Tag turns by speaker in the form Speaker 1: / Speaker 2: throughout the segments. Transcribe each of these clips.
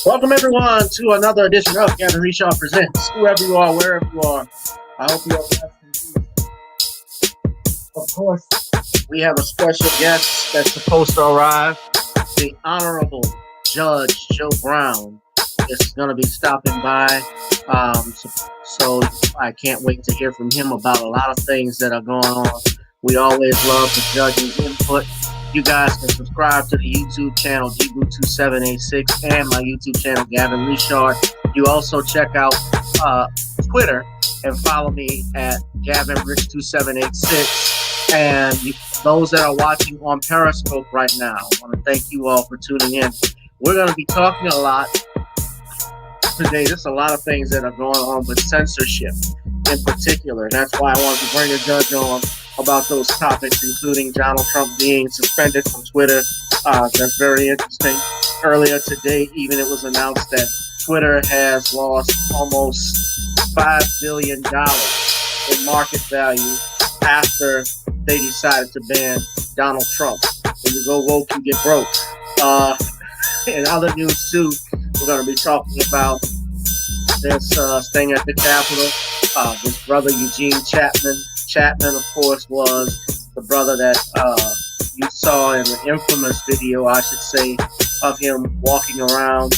Speaker 1: Welcome everyone to another edition of Gavin Reshaw Presents. Whoever you are, wherever you are, I hope you are blessed. Of course, we have a special guest that's supposed to arrive. The Honorable Judge Joe Brown is going to be stopping by. So I can't wait to hear from him about a lot of things that are going on. We always love the judge's input. You guys can subscribe to the YouTube channel Jibu2786 and my YouTube channel Gavin Reshaw. You also check out Twitter and follow me at GavinRich2786. And those that are watching on Periscope right now, I want to thank you all for tuning in. We're going to be talking a lot today. There's a lot of things that are going on with censorship in particular. That's why I wanted to bring the judge on about those topics, including Donald Trump being suspended from Twitter. That's very interesting. Earlier today, even it was announced that Twitter has lost almost $5 billion in market value after they decided to ban Donald Trump. When you go woke, you get broke. In other news too, we're going to be talking about this thing at the Capitol. His brother Eugene Chapman, of course, was the brother that you saw in the infamous video, I should say, of him walking around,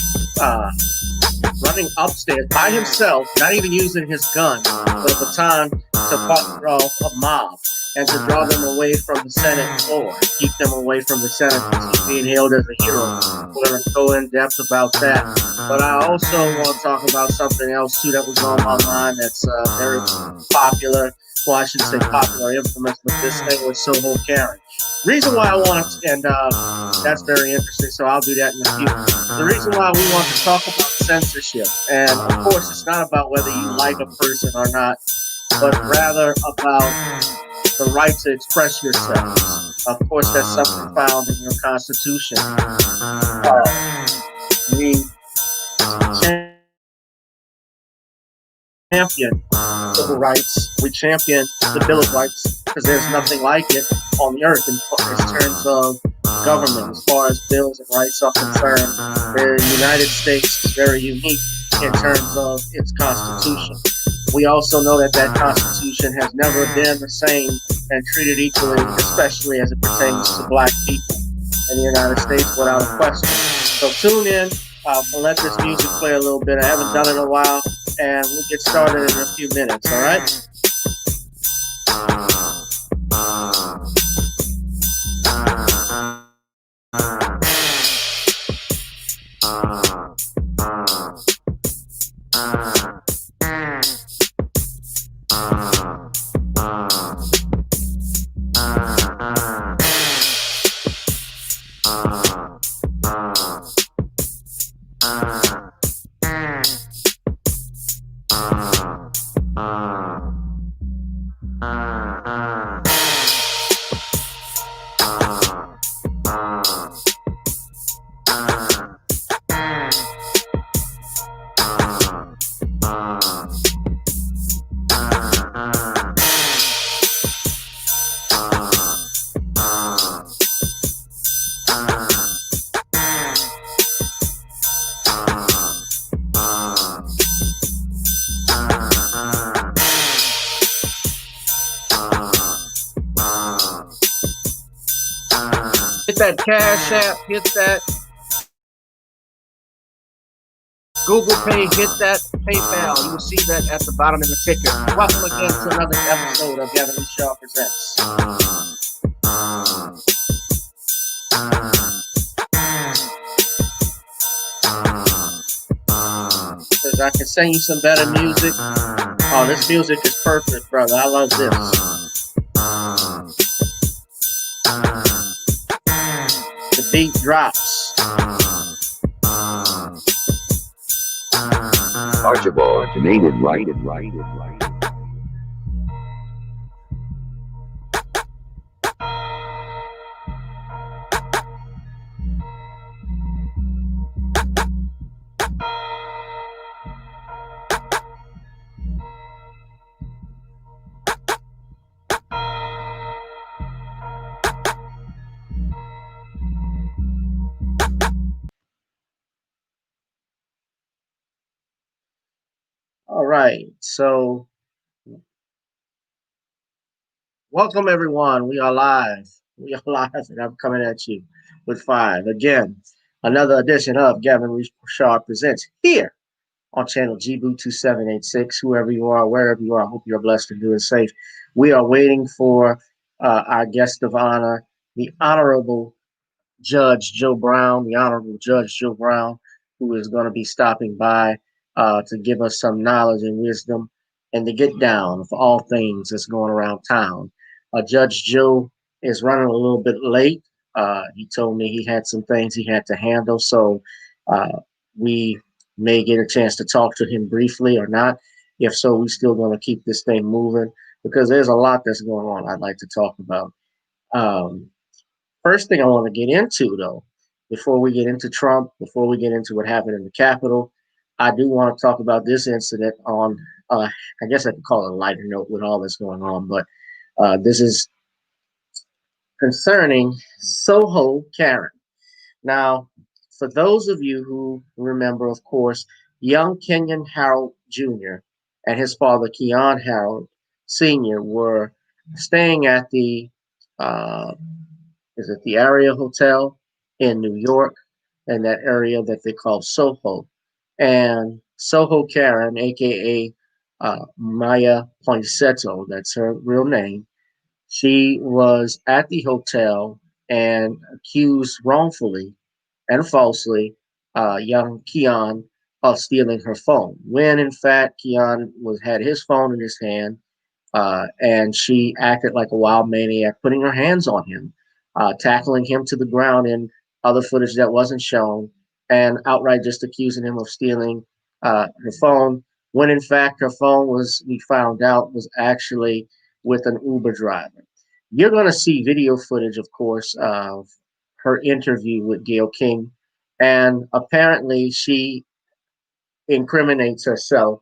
Speaker 1: running upstairs by himself, not even using his gun, but a baton to fight off a mob and to draw them away from the Senate floor, keep them away from the Senate because he's being hailed as a hero. We're going to go in depth about that. But I also want to talk about something else, too, that was on my mind that's very popular. Well, I shouldn't say popular, infamous, but this thing with Soho Karen. Reason why I want to, and that's very interesting, so I'll do that in a few. The reason why we want to talk about censorship, and of course it's not about whether you like a person or not, but rather about the right to express yourselves. Of course, that's something found in your Constitution. We champion civil rights. We champion the Bill of Rights because there's nothing like it on the earth in terms of government. As far as bills and rights are concerned, the United States is very unique in terms of its Constitution. We also know that that Constitution has never been the same and treated equally, especially as it pertains to black people in the United States, without a question. So tune in. We'll let this music play a little bit. I haven't done it in a while, and we'll get started in a few minutes, all right? Hit that Cash App, hit that Google Pay, hit that PayPal. You will see that at the bottom of the ticker. Welcome again to another episode of Gavin Reshaw Presents. Because I can sing you some better music. Oh, this music is perfect, brother. I love this. The beat drops.
Speaker 2: Archibald, originated right.
Speaker 1: All right. So, welcome everyone. We are live. We are live, and I'm coming at you with five. Again, another edition of Gavin Richard Presents here on channel GBoo 2786. Whoever you are, wherever you are, I hope you're blessed and doing safe. We are waiting for our guest of honor, the Honorable Judge Joe Brown, the Honorable Judge Joe Brown, who is going to be stopping by to give us some knowledge and wisdom and to get down for all things that's going around town. Judge Joe is running a little bit late. He told me he had some things he had to handle, so uh, we may get a chance to talk to him briefly or not. If so, we're still going to keep this thing moving because there's a lot that's going on I'd like to talk about. Um, First thing I want to get into, though, before we get into Trump, before we get into what happened in the Capitol, I do want to talk about this incident on, I guess I could call it a lighter note with all that's going on, but this is concerning Soho Karen. Now, for those of you who remember, of course, young Kenyon Harold Jr. and his father, Keon Harold Sr., were staying at the uh, is it the Area Hotel in New York, and that area that they call Soho. And Soho Karen, aka Maya Poinsetto, that's her real name, she was at the hotel and accused wrongfully and falsely young Keon of stealing her phone. When in fact Keon had his phone in his hand, and she acted like a wild maniac, putting her hands on him, tackling him to the ground in other footage that wasn't shown, and outright just accusing him of stealing her phone. When in fact her phone was, we found out, was actually with an Uber driver. You're going to see video footage, of course, of her interview with Gayle King, and apparently she incriminates herself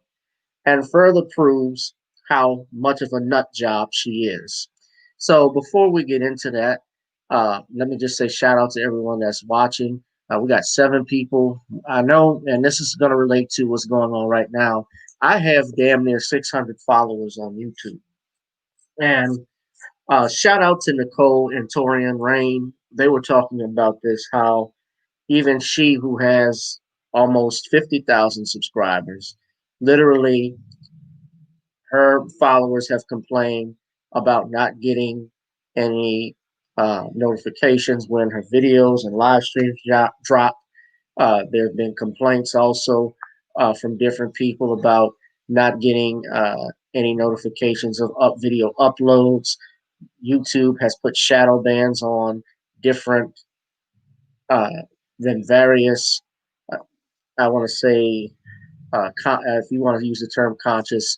Speaker 1: and further proves how much of a nut job she is. So before we get into that, let me just say shout out to everyone that's watching. We got 7 people. I know, and this is going to relate to what's going on right now. I have damn near 600 followers on YouTube. And shout out to Nicole and Torian Rain. They were talking about this, how even she, who has almost 50,000 subscribers, literally her followers have complained about not getting any notifications when her videos and live streams drop. There have been complaints also from different people about not getting any notifications of video uploads. YouTube has put shadow bans on different uh, than various. Uh, I want to say if you want to use the term conscious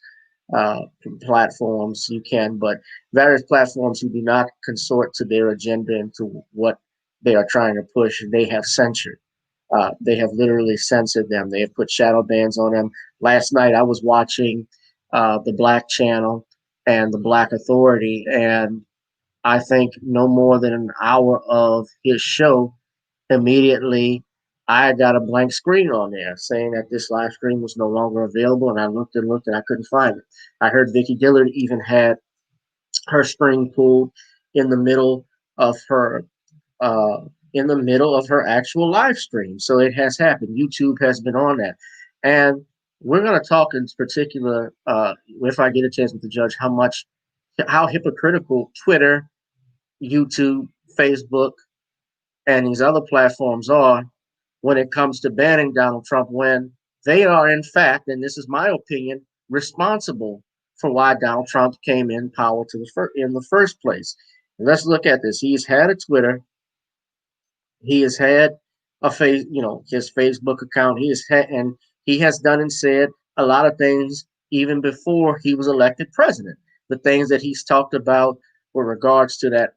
Speaker 1: uh, platforms, you can, but various platforms who do not consort to their agenda and to what they are trying to push, they have censored. They have literally censored them. They have put shadow bans on them. Last night, I was watching the Black Channel and the Black Authority, and I think no more than an hour of his show, immediately I got a blank screen on there saying that this live stream was no longer available, and I looked and looked and I couldn't find it. I heard Vicky Dillard even had her string pulled in the middle of her uh, actual live stream. So it has happened. YouTube has been on that, and we're going to talk in particular, if I get a chance with the judge, how hypocritical Twitter, YouTube, Facebook, and these other platforms are when it comes to banning Donald Trump, when they are, in fact, and this is my opinion, responsible for why Donald Trump came in power in the first place. And let's look at this. He's had a Twitter. He has had his Facebook account. And he has done and said a lot of things even before he was elected president. The things that he's talked about with regards to that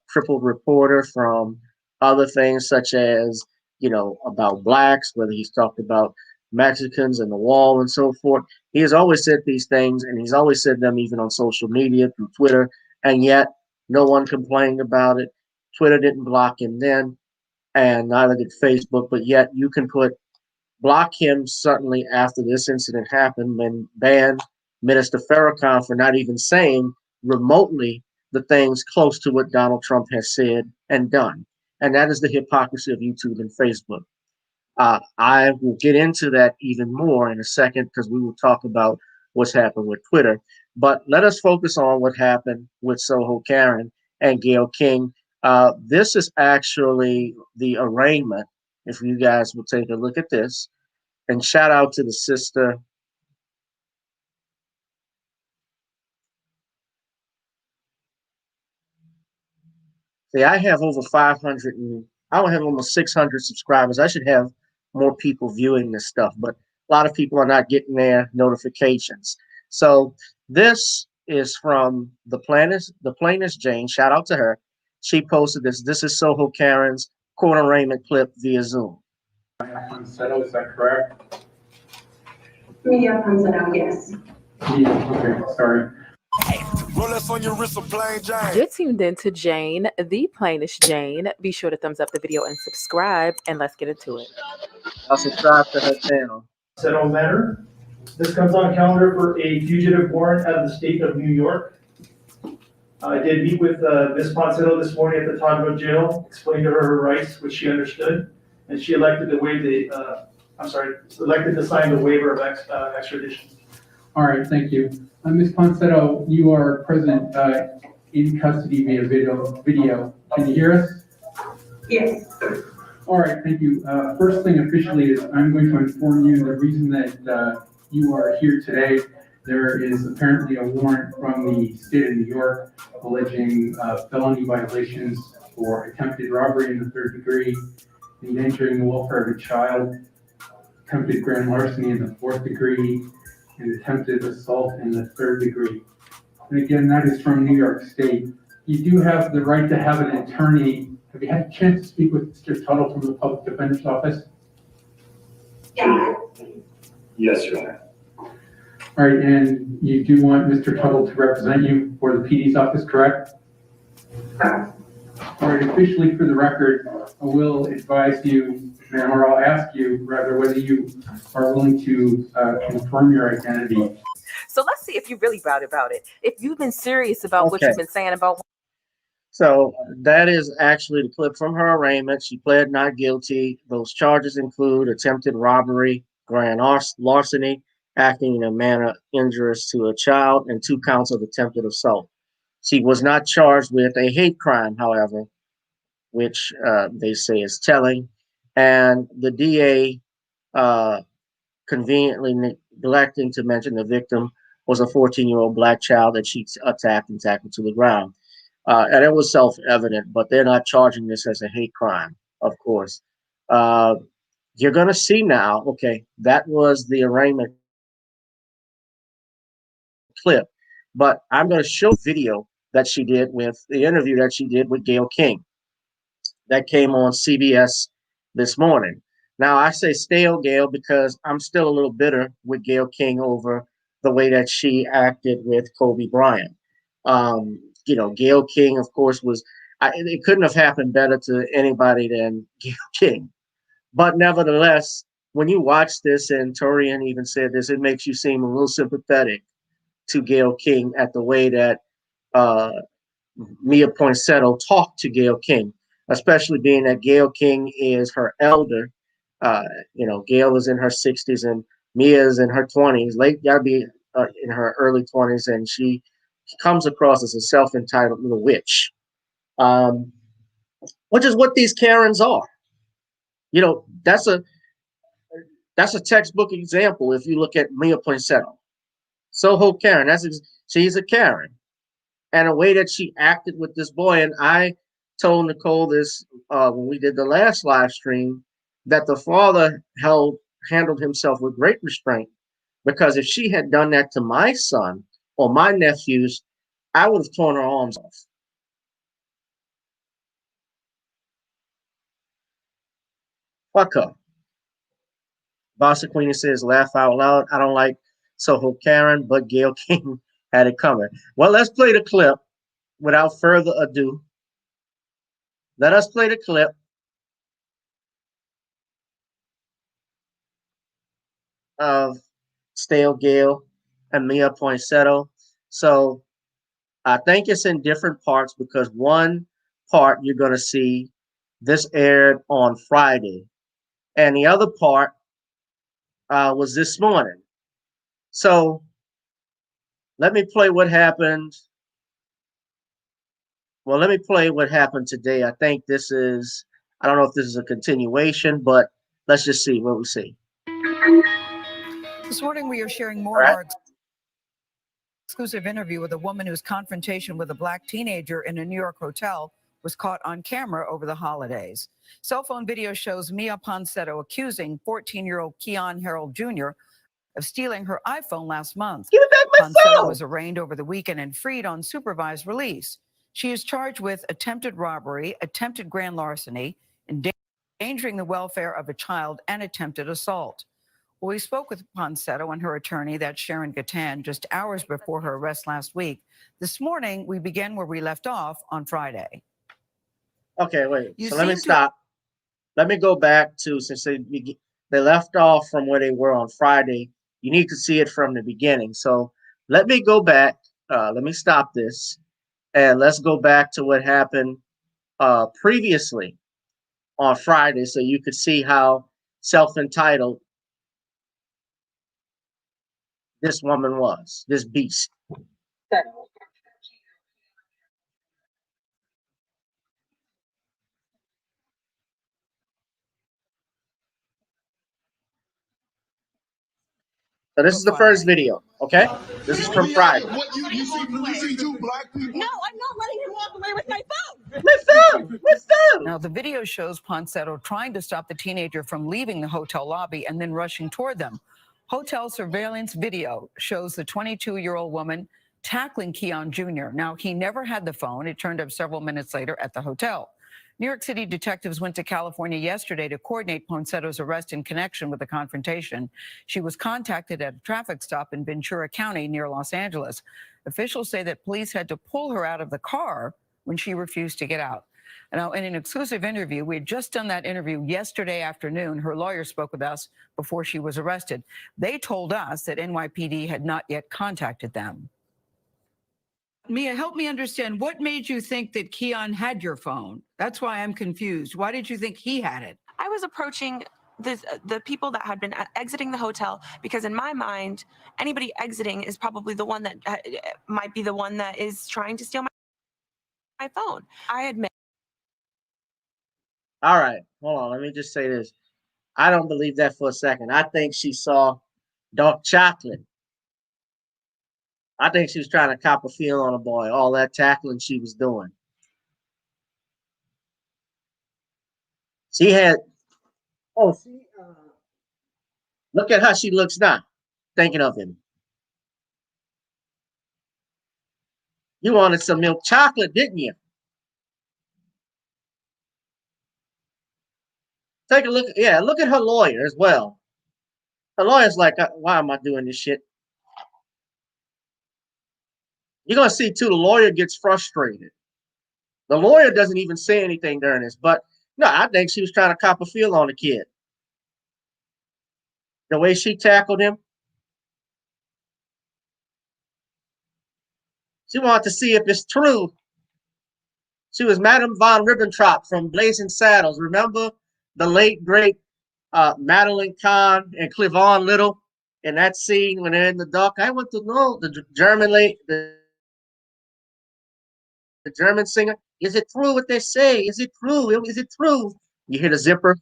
Speaker 1: crippled reporter, from other things such as about blacks, whether he's talked about Mexicans and the wall and so forth. He has always said these things, and he's always said them even on social media through Twitter, and yet no one complained about it. Twitter didn't block him then, and neither did Facebook. But yet you can put block him certainly after this incident happened, and ban Minister Farrakhan for not even saying remotely the things close to what Donald Trump has said and done. And that is the hypocrisy of YouTube and Facebook. I will get into that even more in a second because we will talk about what's happened with Twitter. But let us focus on what happened with Soho Karen and Gayle King. This is actually the arraignment. If you guys will take a look at this, and shout out to the sister. See, I have over 500 and I don't have almost 600 subscribers. I should have more people viewing this stuff, but a lot of people are not getting their notifications. So this is from the plainest Jane. Shout out to her. She posted this. This is Soho Karen's court arraignment clip via Zoom.
Speaker 3: Settle, is that correct?
Speaker 4: Media comes out, yes.
Speaker 3: Okay, sorry.
Speaker 5: You're tuned in to Jane, the plainest Jane. Be sure to thumbs up the video and subscribe, and let's get into it.
Speaker 1: I'll subscribe to her channel.
Speaker 3: Settle matter. This comes on calendar for a fugitive warrant out of the state of New York. I did meet with Ms. Ponsetto this morning at the Togwell jail, explained to her her rights, which she understood, and she elected to waive elected to sign the waiver of extradition. All right, thank you. Ms. Ponsetto, you are present in custody via video. Can you hear us?
Speaker 4: Yes.
Speaker 3: All right, thank you. First thing officially is I'm going to inform you the reason that you are here today. There is apparently a warrant from the state of New York alleging felony violations for attempted robbery in the third degree, endangering the welfare of a child, attempted grand larceny in the fourth degree, and attempted assault in the third degree. And again, that is from New York State. You do have the right to have an attorney. Have you had a chance to speak with Mr. Tuttle from the Public Defender's Office?
Speaker 4: Yeah.
Speaker 6: Yes, Your Honor.
Speaker 3: All right, and you do want Mr. Tuttle to represent you for the PD's office, correct?
Speaker 4: Correct.
Speaker 3: All right, officially for the record, I will advise you, or I'll ask you rather, whether you are willing to confirm your identity.
Speaker 5: So let's see if you're really about it. If you've been serious about what you've been saying about.
Speaker 1: So that is actually the clip from her arraignment. She pled not guilty. Those charges include attempted robbery, grand larceny, acting in a manner injurious to a child, and 2 counts of attempted assault. She was not charged with a hate crime, however, which they say is telling. And the DA conveniently neglecting to mention the victim was a 14-year-old black child that she attacked and tackled to the ground. And it was self-evident, but they're not charging this as a hate crime, of course. You're going to see now, okay, that was the arraignment clip, but I'm going to show video that she did with the interview that she did with Gayle King. That came on CBS this morning. Now, I say stale Gayle because I'm still a little bitter with Gayle King over the way that she acted with Kobe Bryant. Gayle King, of course, it couldn't have happened better to anybody than Gayle King. But nevertheless, when you watch this, and Torian even said this, it makes you seem a little sympathetic to Gayle King at the way that Mia Poinsetto talked to Gayle King, especially being that Gayle King is her elder. Gayle is in her 60s and Mia is in her 20s, gotta be in her early 20s, and she comes across as a self-entitled little witch, which is what these Karens are. That's a textbook example. If you look at Mia Poinsetto, Soho Karen, she's a Karen, and the way that she acted with this boy. And I told Nicole this when we did the last live stream, that the father handled himself with great restraint, because if she had done that to my son or my nephews, I would have torn her arms off. Fuck her. Bossa Queenie says, laugh out loud. I don't like Soho Karen, but Gayle King had it coming. Well, let's play the clip without further ado. Let us play the clip. of Stale Gale and Mia Poinsettia. So I think it's in different parts because one part you're going to see this aired on Friday, and the other part was this morning. So let me play what happened. Well, let me play what happened today. I think this is, I don't know if this is a continuation, but let's just see what we see.
Speaker 7: This morning, we are sharing more
Speaker 1: All
Speaker 7: of
Speaker 1: right.
Speaker 7: our exclusive interview with a woman whose confrontation with a black teenager in a New York hotel was caught on camera over the holidays. Cell phone video shows Mia Poinsettia accusing 14-year-old Keon Harold Jr. of stealing her iPhone last month.
Speaker 1: Give me back my
Speaker 7: Poinsettia
Speaker 1: phone.
Speaker 7: was arraigned over the weekend and freed on supervised release. She is charged with attempted robbery, attempted grand larceny, endangering the welfare of a child, and attempted assault. Well, we spoke with Poinsettia and her attorney, that's Sharon Gatan, just hours before her arrest last week. This morning, we began where we left off on Friday.
Speaker 1: Okay, wait.
Speaker 7: You
Speaker 1: So let me
Speaker 7: seem to-
Speaker 1: stop. Let me go back to, since they left off from where they were on Friday. You need to see it from the beginning. So let me go back. Let me stop this, and let's go back to what happened previously on Friday, so you could see how self-entitled this woman was, this beast. So this is the first video, okay? This is from Friday.
Speaker 8: What you see two black people?
Speaker 9: No, I'm not letting him walk away with my phone.
Speaker 1: My phone! My phone!
Speaker 7: Now, the video shows Poinsettia trying to stop the teenager from leaving the hotel lobby and then rushing toward them. Hotel surveillance video shows the 22-year-old woman tackling Keon Jr. Now, he never had the phone. It turned up several minutes later at the hotel. New York City detectives went to California yesterday to coordinate Poinsettia's arrest in connection with the confrontation. She was contacted at a traffic stop in Ventura County near Los Angeles. Officials say that police had to pull her out of the car when she refused to get out. Now, in an exclusive interview, we had just done that interview yesterday afternoon. Her lawyer spoke with us before she was arrested. They told us that NYPD had not yet contacted them. Mia, help me understand. What made you think that Keon had your phone? That's why I'm confused. Why did you think he had it?
Speaker 9: I was approaching the people that had been exiting the hotel because in my mind, anybody exiting is probably the one that might be the one that is trying to steal my phone. I admit.
Speaker 1: All right, hold on. Let me just say this. I don't believe that for a second. I think she saw dark chocolate. I think she was trying to cop a feel on a boy, all that tackling she was doing. She had, look at how she looks now, thinking of him. You wanted some milk chocolate, didn't you? Take a look. Yeah, look at her lawyer as well. Her lawyer's like, why am I doing this shit? You're going to see, too, the lawyer gets frustrated. The lawyer doesn't even say anything during this, but no, I think she was trying to cop a feel on the kid. The way she tackled him. She wanted to see if it's true. She was Madame von Ribbentrop from Blazing Saddles. Remember the late, great Madeline Kahn and Cleavon Little in that scene when they're in the dock? I want to know the German lady, the German singer. Is it true what they say? Is it true? Is it true? You hear the zipper.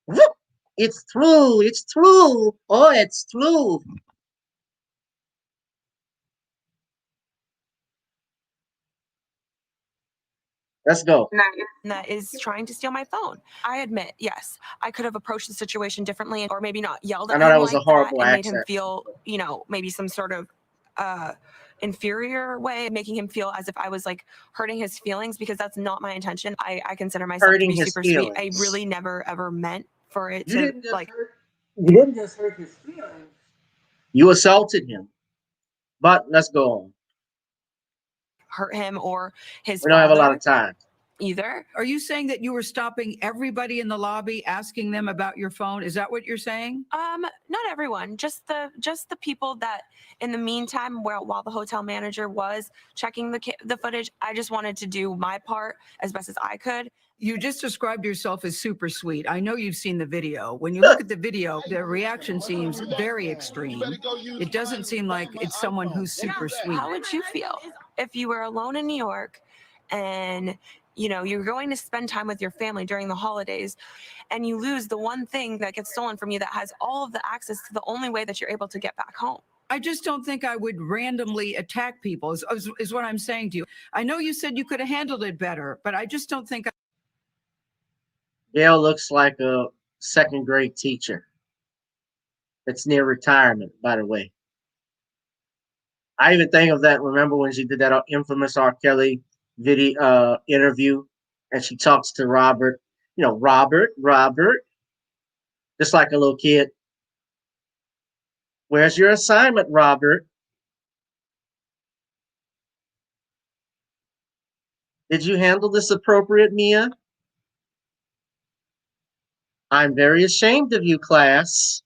Speaker 1: Whoop! It's true. It's true. Oh, it's true. Let's go.
Speaker 9: That is trying to steal my phone. I admit, yes, I could have approached the situation differently or maybe not yelled at
Speaker 1: I know
Speaker 9: him
Speaker 1: that was
Speaker 9: like
Speaker 1: a horrible
Speaker 9: that and made him
Speaker 1: accent.
Speaker 9: feel, maybe some sort of inferior way, making him feel as if I was like hurting his feelings because that's not my intention. I consider myself
Speaker 1: Hurting
Speaker 9: to be
Speaker 1: his
Speaker 9: super sweet. I
Speaker 1: feelings.
Speaker 9: really never ever meant for it
Speaker 1: You
Speaker 9: to
Speaker 1: didn't just
Speaker 9: like
Speaker 1: you didn't just hurt his feelings. You assaulted him. But let's go on.
Speaker 9: hurt him or his
Speaker 1: We don't have a lot
Speaker 9: father.
Speaker 1: of time.
Speaker 9: either.
Speaker 7: Are you saying that you were stopping everybody in the lobby, asking them about your phone? Is that what you're saying?
Speaker 9: Not everyone, just the people that in the meantime, while the hotel manager was checking the footage, I just wanted to do my part as best as I could.
Speaker 7: You just described yourself as super sweet. I know you've seen the video. When you look at the video, the reaction seems very extreme. It doesn't seem like it's someone who's super sweet.
Speaker 9: How would you feel if you were alone in New York and you're going to spend time with your family during the holidays and you lose the one thing that gets stolen from you that has all of the access to the only way that you're able to get back home?
Speaker 7: I just don't think I would randomly attack people is what I'm saying to you. I know you said you could have handled it better, but I just don't think.
Speaker 1: Gail looks like a second grade teacher that's near retirement, by the way. I even think of that. Remember when she did that infamous R. Kelly video interview, and she talks to Robert, Robert, just like a little kid. Where's your assignment, Robert? Did you handle this appropriate, Mia? I'm very ashamed of you, class.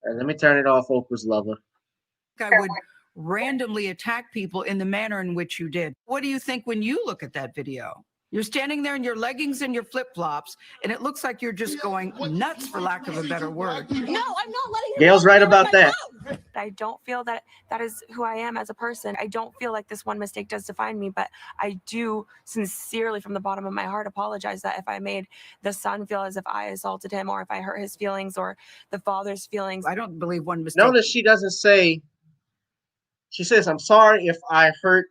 Speaker 1: Let me turn it off, Oprah's lover.
Speaker 7: I would randomly attack people in the manner in which you did. What do you think when you look at that video? You're standing there in your leggings and your flip-flops, and it looks like you're just going nuts, for lack of a better word.
Speaker 9: No, I'm not letting him.
Speaker 1: Gail's right about that.
Speaker 9: I don't feel that is who I am as a person. I don't feel like this one mistake does define me, but I do sincerely, from the bottom of my heart, apologize that if I made the son feel as if I assaulted him, or if I hurt his feelings, or the father's feelings.
Speaker 7: I don't believe one mistake.
Speaker 1: Notice she doesn't say. She says, "I'm sorry if I hurt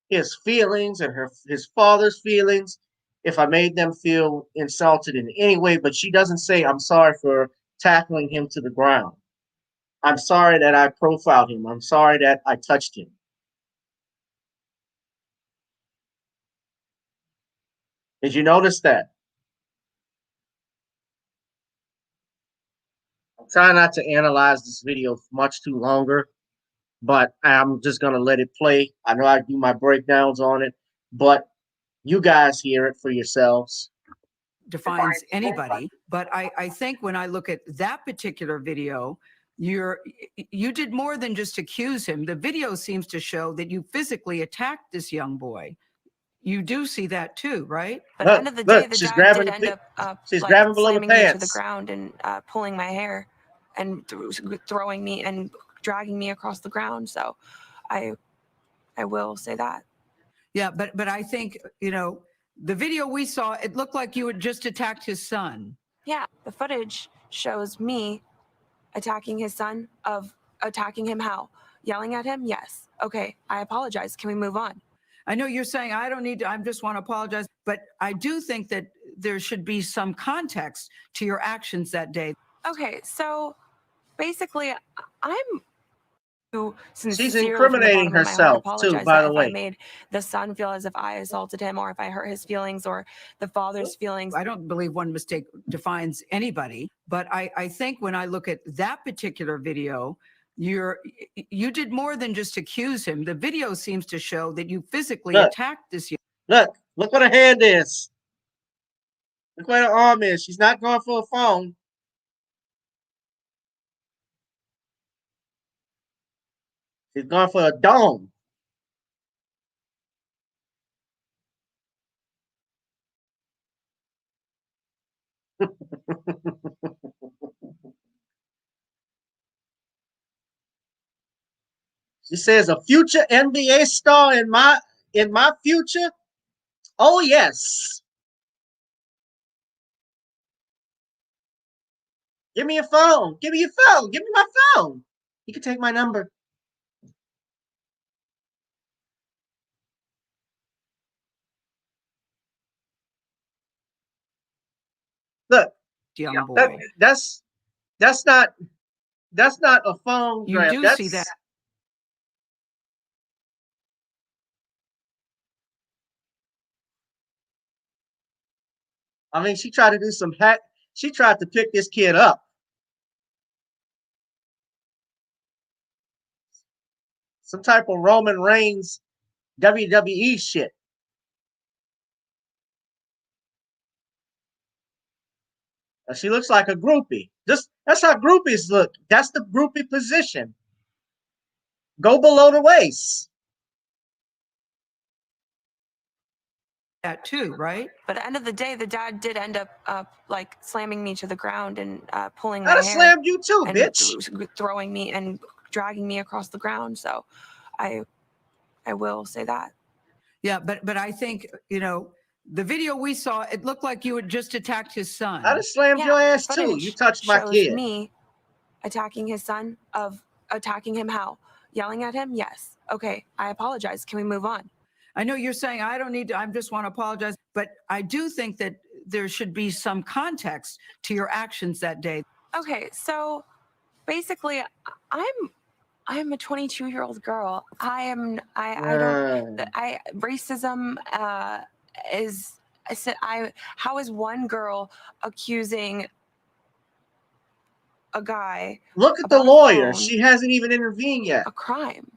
Speaker 1: his feelings and his father's feelings, if I made them feel insulted in any way," but she doesn't say, "I'm sorry for tackling him to the ground. I'm sorry that I profiled him. I'm sorry that I touched him." Did you notice that? I'm trying not to analyze this video much too longer, but I'm just going to let it play. I know I do my breakdowns on it, but you guys hear it for yourselves.
Speaker 7: Defines anybody, but I think when I look at that particular video, you did more than just accuse him. The video seems to show that you physically attacked this young boy. You do see that too, right?
Speaker 9: But at the end of the day, the dad did end up
Speaker 1: she's grabbing below the
Speaker 9: slamming me to the
Speaker 1: pants.
Speaker 9: ground and pulling my hair and throwing me and dragging me across the ground. So I will say that.
Speaker 7: Yeah, but I think, the video we saw, it looked like you had just attacked his son.
Speaker 9: Yeah, the footage shows me attacking his son. Of attacking him how? Yelling at him? Yes. Okay, I apologize. Can we move on?
Speaker 7: I know you're saying I don't need to, I just want to apologize, but I do think that there should be some context to your actions that day.
Speaker 9: Okay, so basically,
Speaker 1: She's incriminating herself too, by the way.
Speaker 9: If I made the son feel as if I assaulted him, or if I hurt his feelings, or the father's feelings.
Speaker 7: I don't believe one mistake defines anybody, but I think when I look at that particular video, you did more than just accuse him. The video seems to show that you physically attacked this young.
Speaker 1: Look what her hand is. Look where her arm is. She's not going for a phone. She's going for a dome. She says, "A future NBA star in my future? Oh yes. Give me your phone. Give me your phone. Give me my phone. You can take my number." Look,
Speaker 7: young boy.
Speaker 1: That's not a phone grab.
Speaker 7: You do see that.
Speaker 1: I mean, she tried to do some hack. She tried to pick this kid up. Some type of Roman Reigns WWE shit. She looks like a groupie. That's how groupies look. That's the groupie position. Go below the waist.
Speaker 7: That too, right?
Speaker 9: But at the end of the day, the dad did end up like slamming me to the ground and pulling my
Speaker 1: I'd have
Speaker 9: hair
Speaker 1: slammed you too,
Speaker 9: and
Speaker 1: bitch.
Speaker 9: throwing me and dragging me across the ground. So I will say that.
Speaker 7: Yeah, but I think, you know, the video we saw, it looked like you had just attacked his son.
Speaker 1: I'd have slammed
Speaker 9: Yeah,
Speaker 1: your ass too.
Speaker 9: footage
Speaker 1: You touched my
Speaker 9: shows
Speaker 1: kid.
Speaker 9: me attacking his son. Of attacking him how? Yelling at him? Yes. Okay, I apologize. Can we move on?
Speaker 7: I know you're saying I don't need to, I just want to apologize, but I do think that there should be some context to your actions that day.
Speaker 9: Okay, so basically, I'm a 22-year-old girl. I racism is how is one girl accusing a guy
Speaker 1: Look at the
Speaker 9: about a
Speaker 1: lawyer.
Speaker 9: phone
Speaker 1: She hasn't even intervened yet.
Speaker 9: a crime?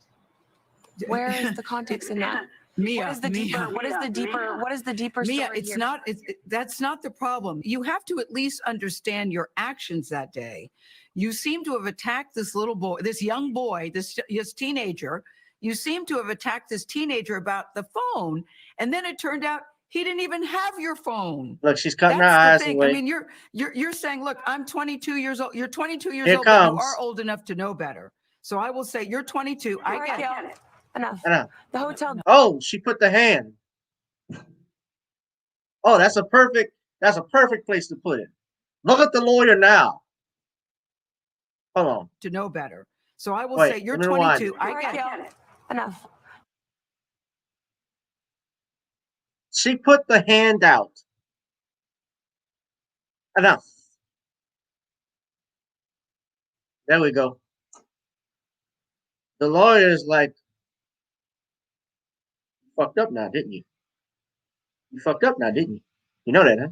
Speaker 9: Where is the context in that?
Speaker 7: Mia,
Speaker 9: What is the deeper
Speaker 7: Mia,
Speaker 9: story
Speaker 7: it's
Speaker 9: here?
Speaker 7: not, that's not the problem. You have to at least understand your actions that day. You seem to have attacked this little boy, this young boy, this teenager. You seem to have attacked this teenager about the phone. And then it turned out he didn't even have your phone.
Speaker 1: Look, she's cutting her
Speaker 7: That's
Speaker 1: eyes
Speaker 7: the thing.
Speaker 1: away.
Speaker 7: I mean, you're saying, look, I'm 22 years old. You're 22 years
Speaker 1: Here
Speaker 7: old, but you
Speaker 1: comes.
Speaker 7: are old enough to know better. So I will say you're 22. I
Speaker 9: Right,
Speaker 7: get
Speaker 9: Gail.
Speaker 7: it.
Speaker 9: Enough.
Speaker 1: Enough.
Speaker 9: The hotel.
Speaker 1: Oh, she put the hand. Oh, that's a perfect place to put it. Look at the lawyer now. Hold on.
Speaker 7: To know better. So I will
Speaker 1: Wait,
Speaker 7: say you're
Speaker 1: let me rewind
Speaker 7: 22.
Speaker 1: it.
Speaker 7: I
Speaker 9: Right,
Speaker 7: get
Speaker 9: Gail.
Speaker 7: it.
Speaker 9: Enough.
Speaker 1: She put the hand out. Enough. There we go. The lawyer is like, you fucked up now, didn't you? You fucked up now, didn't you? You know that, huh?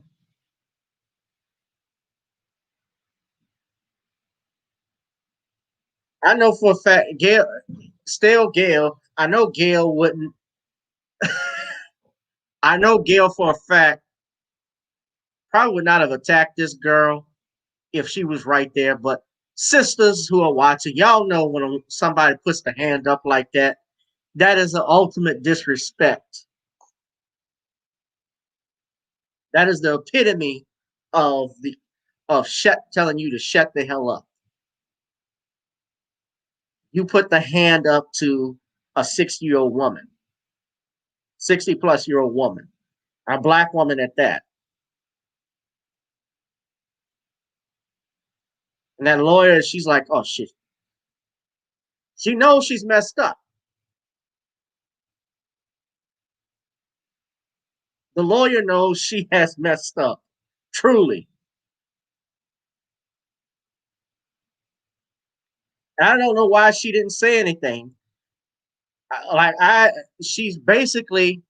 Speaker 1: I know for a fact, Gail, I know Gail wouldn't. I know Gail for a fact probably would not have attacked this girl if she was right there. But sisters who are watching, y'all know when somebody puts the hand up like that, that is the ultimate disrespect. That is the epitome of telling you to shut the hell up. You put the hand up to a 60-year-old woman, 60-plus-year-old woman, a black woman at that. And that lawyer, she's like, oh shit. She knows she's messed up. The lawyer knows she has messed up. Truly. I don't know why she didn't say anything. She's basically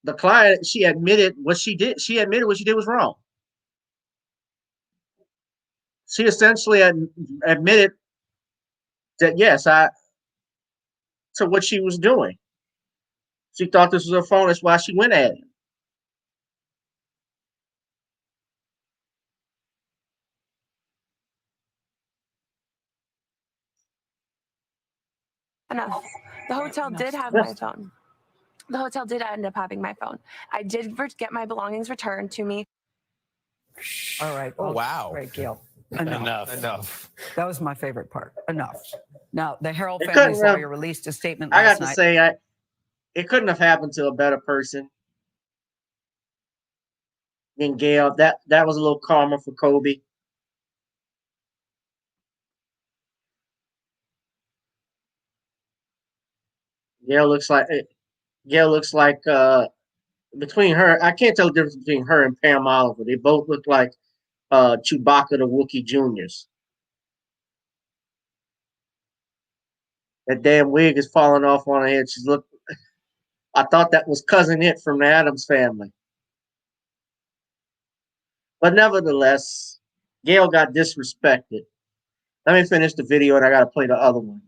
Speaker 1: the client. She admitted what she did. She admitted what she did was wrong. She essentially admitted that yes, to what she was doing. She thought this was her phone. That's why she went at it.
Speaker 9: Enough. The hotel did have my phone. The hotel did end up having my phone. I did get my belongings returned to me.
Speaker 7: All right.
Speaker 10: Oh, wow.
Speaker 7: Right, Gail.
Speaker 10: Enough.
Speaker 7: That was my favorite part. Enough. Now, the Harold
Speaker 1: It
Speaker 7: family's
Speaker 1: couldn't have-
Speaker 7: lawyer released a statement
Speaker 1: I
Speaker 7: last
Speaker 1: got to
Speaker 7: night.
Speaker 1: say, it couldn't have happened to a better person than Gail. That was a little karma for Kobe. Gail looks like between her, I can't tell the difference between her and Pam Oliver. They both look like Chewbacca the Wookiee Juniors. That damn wig is falling off on her head. I thought that was Cousin It from the Addams Family. But nevertheless, Gail got disrespected. Let me finish the video and I gotta play the other one.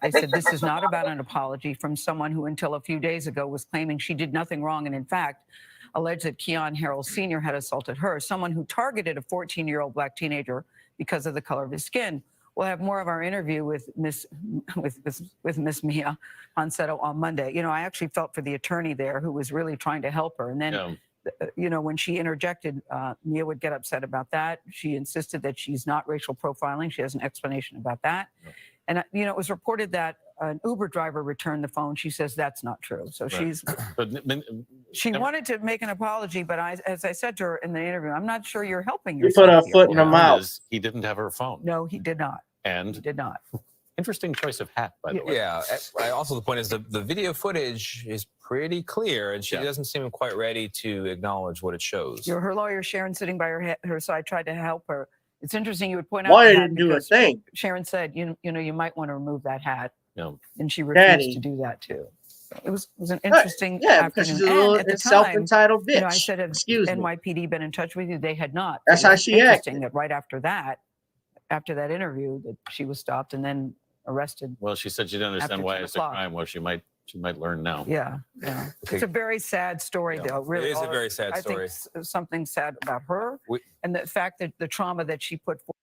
Speaker 7: They said this is not about an apology from someone who until a few days ago was claiming she did nothing wrong and in fact alleged that Keon Harold Sr. had assaulted her, someone who targeted a 14-year-old black teenager because of the color of his skin. We'll have more of our interview with Miss Mia Ponsetto on Monday. You know, I actually felt for the attorney there who was really trying to help her. And then, you know, when she interjected, Mia would get upset about that. She insisted that she's not racial profiling. She has an explanation about that. And, you know, it was reported that an Uber driver returned the phone. She says that's not true. So she wanted to make an apology, but as I said to her in the interview, I'm not sure you're helping yourself.
Speaker 1: You put her foot in her mouth.
Speaker 10: He didn't have her phone.
Speaker 7: No, he did not.
Speaker 10: And
Speaker 7: he did not.
Speaker 10: Interesting choice of hat, by the way.
Speaker 11: Yeah. Also, the point is the video footage is pretty clear, and she doesn't seem quite ready to acknowledge what it shows.
Speaker 7: Her lawyer, Sharon, sitting by her side, tried to help her. It's interesting you would point out.
Speaker 1: Lawyer didn't do a thing.
Speaker 7: Sharon said, you know, you might want to remove that hat.
Speaker 10: No.
Speaker 7: And she refused to do that too. So it was an interesting afternoon.
Speaker 1: Because she's a little self-entitled bitch.
Speaker 7: You know, I said, have
Speaker 1: Excuse me.
Speaker 7: NYPD been in touch with you? They had not.
Speaker 1: That's how she
Speaker 7: interesting
Speaker 1: acted.
Speaker 7: That right after that interview, that she was stopped and then arrested.
Speaker 10: Well, she said she didn't understand why it's a crime. Well, she might learn now.
Speaker 7: Yeah. It's a very sad story, though. Really,
Speaker 11: it is a very sad story.
Speaker 7: I think something sad about her and the fact that the trauma that she put forth.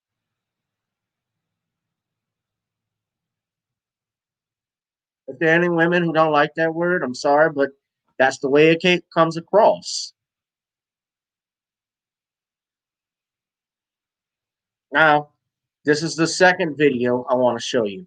Speaker 1: If there are any women who don't like that word, I'm sorry, but that's the way it comes across. Now, this is the second video I want to show you.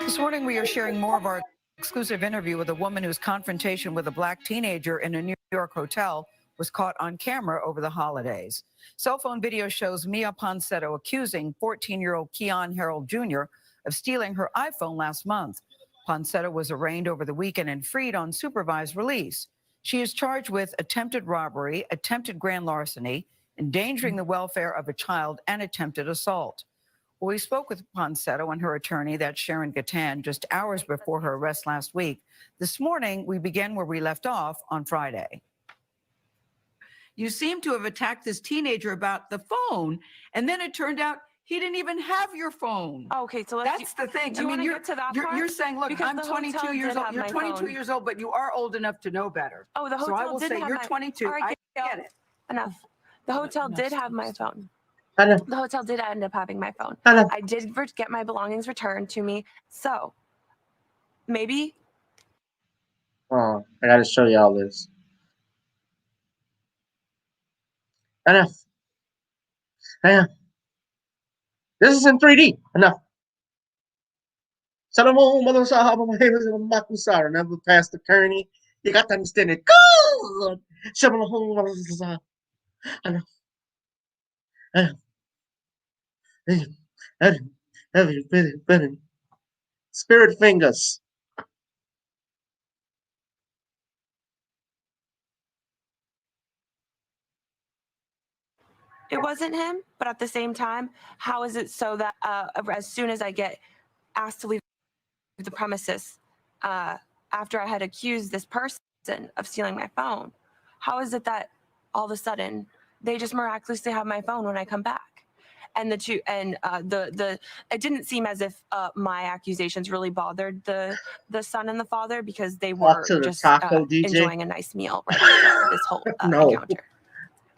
Speaker 7: This morning, we are sharing more of our exclusive interview with a woman whose confrontation with a black teenager in a New York hotel was caught on camera over the holidays. Cell phone video shows Mia Ponsetto accusing 14-year-old Keon Harold Jr. of stealing her iPhone last month. Ponsetto was arraigned over the weekend and freed on supervised release. She is charged with attempted robbery, attempted grand larceny, endangering the welfare of a child, and attempted assault. Well, we spoke with Ponsetto and her attorney, that's Sharon Gatan, just hours before her arrest last week. This morning, we began where we left off on Friday. You seem to have attacked this teenager about the phone, and then it turned out he didn't even have your phone.
Speaker 9: Okay, so
Speaker 7: that's the thing. I mean, you're saying, look, I'm 22 years old. You're 22 years old, but you are old enough to know better.
Speaker 9: Oh, the hotel
Speaker 7: So I will say you're 22. I get it.
Speaker 9: Enough. The hotel did have my phone.
Speaker 1: The
Speaker 9: hotel did end up having my phone.
Speaker 1: I
Speaker 9: did get my belongings returned to me. So maybe.
Speaker 1: Oh, I got to show y'all this. Enough. This is in 3D. Enough. Never past the Kearney. You got to understand it. Spirit fingers.
Speaker 9: It wasn't him, but at the same time, how is it so that as soon as I get asked to leave the premises after I had accused this person of stealing my phone, how is it that all of a sudden they just miraculously have my phone when I come back? And it didn't seem as if my accusations really bothered the son and the father, because they were just enjoying a nice meal right after this whole encounter.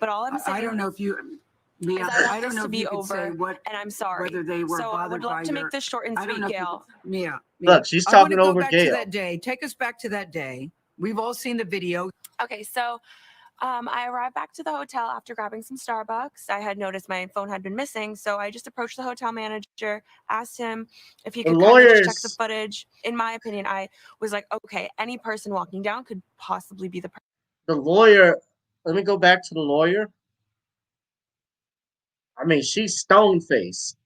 Speaker 9: But all I'm saying,
Speaker 7: I don't know if you.
Speaker 9: Mia, I don't know if you could say what, and I'm sorry.
Speaker 7: Whether they were
Speaker 9: so I would love to make this short and sweet, Gail.
Speaker 7: Mia,
Speaker 1: look, she's talking over Gail.
Speaker 7: That day. Take us back to that day. We've all seen the video.
Speaker 9: Okay, so I arrived back to the hotel after grabbing some Starbucks. I had noticed my phone had been missing, so I just approached the hotel manager, asked him if he could just check the footage. In my opinion, I was like, okay, any person walking down could possibly be the person.
Speaker 1: The lawyer, let me go back to the lawyer. I mean, she's stone-faced.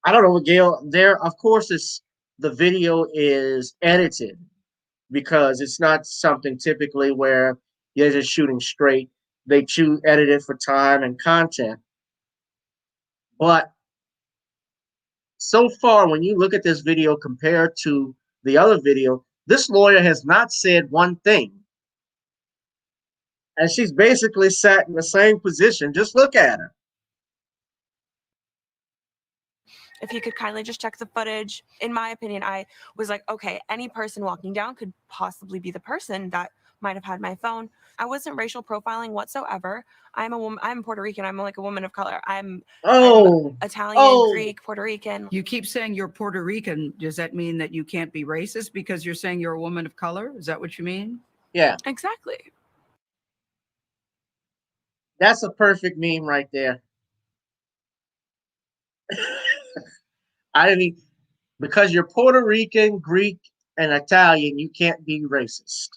Speaker 1: I don't know what Gail, of course, the video is edited, because it's not something typically where you're just shooting straight. They edit it for time and content. But so far, when you look at this video compared to the other video, this lawyer has not said one thing. And she's basically sat in the same position. Just look at her.
Speaker 9: if he could kindly just check the footage. In my opinion, I was like, okay, any person walking down could possibly be the person that might have had my phone. I wasn't racial profiling whatsoever. I'm a woman. I'm Puerto Rican. I'm like a woman of color. I'm Italian, Greek, Puerto Rican.
Speaker 7: You keep saying you're Puerto Rican. Does that mean that you can't be racist because you're saying you're a woman of color? Is that what you mean?
Speaker 1: Yeah.
Speaker 9: Exactly.
Speaker 1: That's a perfect meme right there. I didn't even, because you're Puerto Rican, Greek, and Italian, you can't be racist.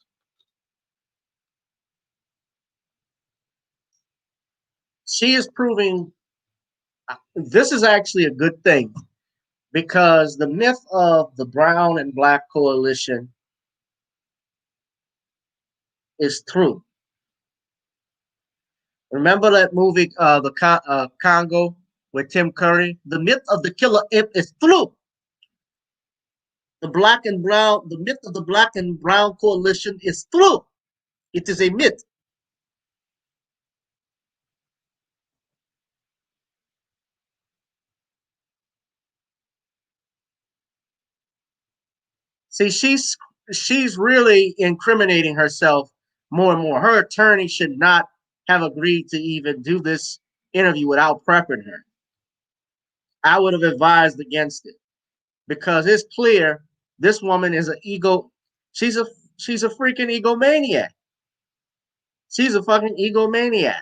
Speaker 1: She is proving this is actually a good thing because the myth of the brown and black coalition is true. Remember that movie, the Congo, with Tim Curry? The myth of the killer imp is true. The myth of the black and brown coalition is true. It is a myth. See, she's really incriminating herself more and more. Her attorney should not have agreed to even do this interview without prepping her. I would have advised against it because it's clear this woman is an ego. She's a freaking egomaniac. She's a fucking egomaniac.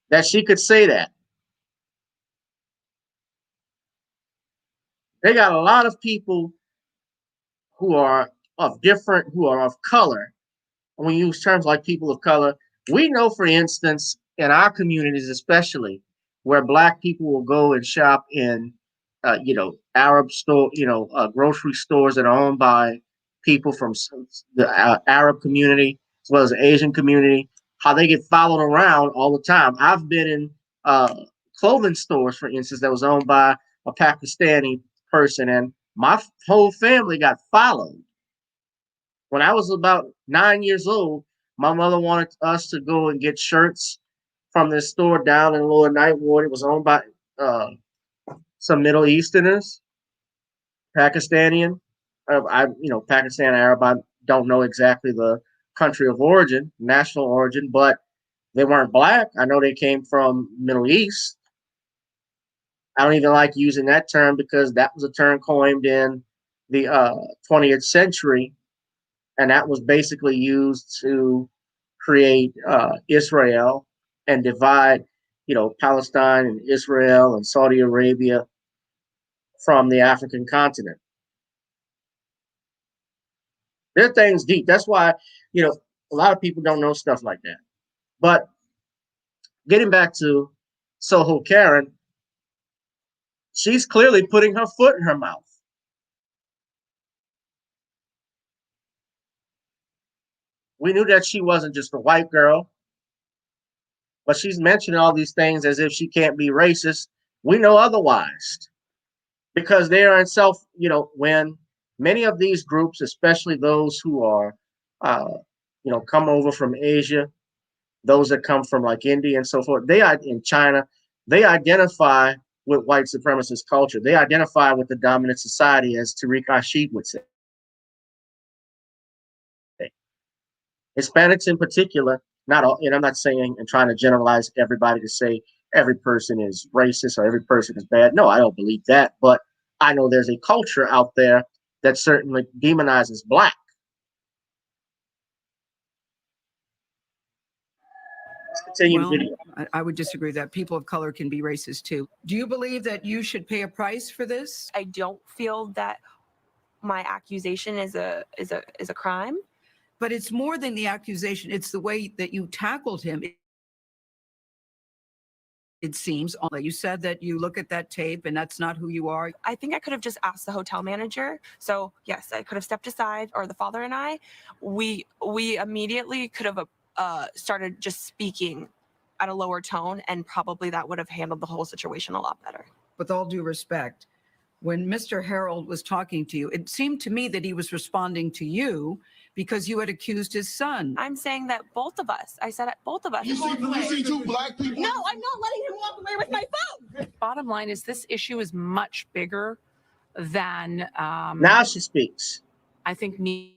Speaker 1: That she could say that. They got a lot of people who are of color. When we use terms like people of color, we know, for instance, in our communities, especially where black people will go and shop in, Arab store, grocery stores that are owned by people from the Arab community as well as the Asian community, how they get followed around all the time. I've been in clothing stores, for instance, that was owned by a Pakistani person, and my whole family got followed. When I was about 9 years old, my mother wanted us to go and get shirts from this store down in Lower Ninth Ward. It was owned by some Middle Easterners, Pakistani, Pakistan, Arab. I don't know exactly the country of origin, national origin, but they weren't black. I know they came from Middle East. I don't even like using that term because that was a term coined in the 20th century, and that was basically used to create Israel and divide, Palestine and Israel and Saudi Arabia from the African continent. Their thing's deep. That's why, a lot of people don't know stuff like that. But getting back to Soho Karen, she's clearly putting her foot in her mouth. We knew that she wasn't just a white girl, but she's mentioning all these things as if she can't be racist. We know otherwise, because they are in when many of these groups, especially those who are, come over from Asia, those that come from like India and so forth, in China, they identify with white supremacist culture. They identify with the dominant society, as Tariq Rashid would say. Hispanics in particular, not all, and I'm not saying and trying to generalize everybody to say every person is racist or every person is bad. No, I don't believe that. But I know there's a culture out there that certainly demonizes black. Let's continue the video.
Speaker 7: I would disagree that people of color can be racist too. Do you believe that you should pay a price for this?
Speaker 9: I don't feel that my accusation is a crime.
Speaker 7: But it's more than the accusation. It's the way that you tackled him. It seems. You said that you look at that tape and that's not who you are.
Speaker 9: I think I could have just asked the hotel manager. So yes, I could have stepped aside, or the father and I, we immediately could have started just speaking at a lower tone, and probably that would have handled the whole situation a lot better.
Speaker 7: With all due respect, when Mr. Harold was talking to you, it seemed to me that he was responding to you because you had accused his son.
Speaker 9: I'm saying that both of us. I said both of us.
Speaker 8: You see two black people?
Speaker 12: No, I'm not letting him walk away. bottom line is this issue is much bigger than
Speaker 1: now she speaks.
Speaker 12: I think Mia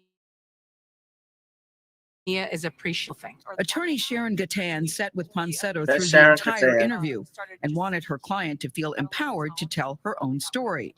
Speaker 12: is appreciative thing.
Speaker 7: Attorney Sharon Gatan sat with Ponsetto
Speaker 1: That's
Speaker 7: through the
Speaker 1: Sharon
Speaker 7: entire
Speaker 1: Gatan.
Speaker 7: interview and wanted her client to feel empowered to tell her own story.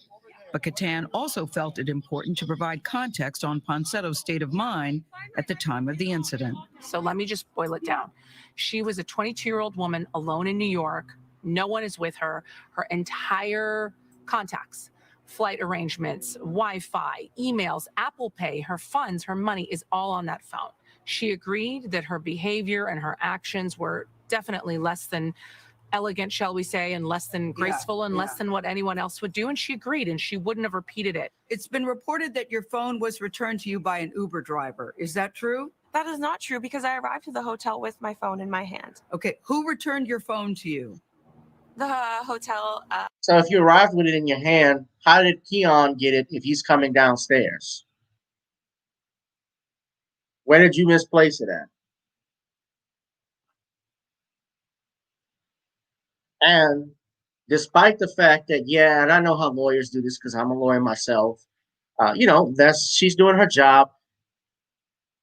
Speaker 7: But Gatan also felt it important to provide context on Ponsetto's state of mind at the time of the incident.
Speaker 12: So let me just boil it down. She was a 22-year-old woman alone in New York. No one is with her. Her entire contacts, flight arrangements, Wi-Fi, emails, Apple Pay, her funds, her money is all on that phone. She agreed that her behavior and her actions were definitely less than elegant, shall we say, and less than graceful and less than what anyone else would do. And she agreed, and she wouldn't have repeated it.
Speaker 7: It's been reported that your phone was returned to you by an Uber driver. Is that true?
Speaker 9: That is not true because I arrived at the hotel with my phone in my hand.
Speaker 7: Okay, who returned your phone to you?
Speaker 9: The hotel.
Speaker 1: So if you arrived with it in your hand, how did Keon get it if he's coming downstairs? Where did you misplace it at? And despite the fact that, yeah, and I know how lawyers do this because I'm a lawyer myself, she's doing her job.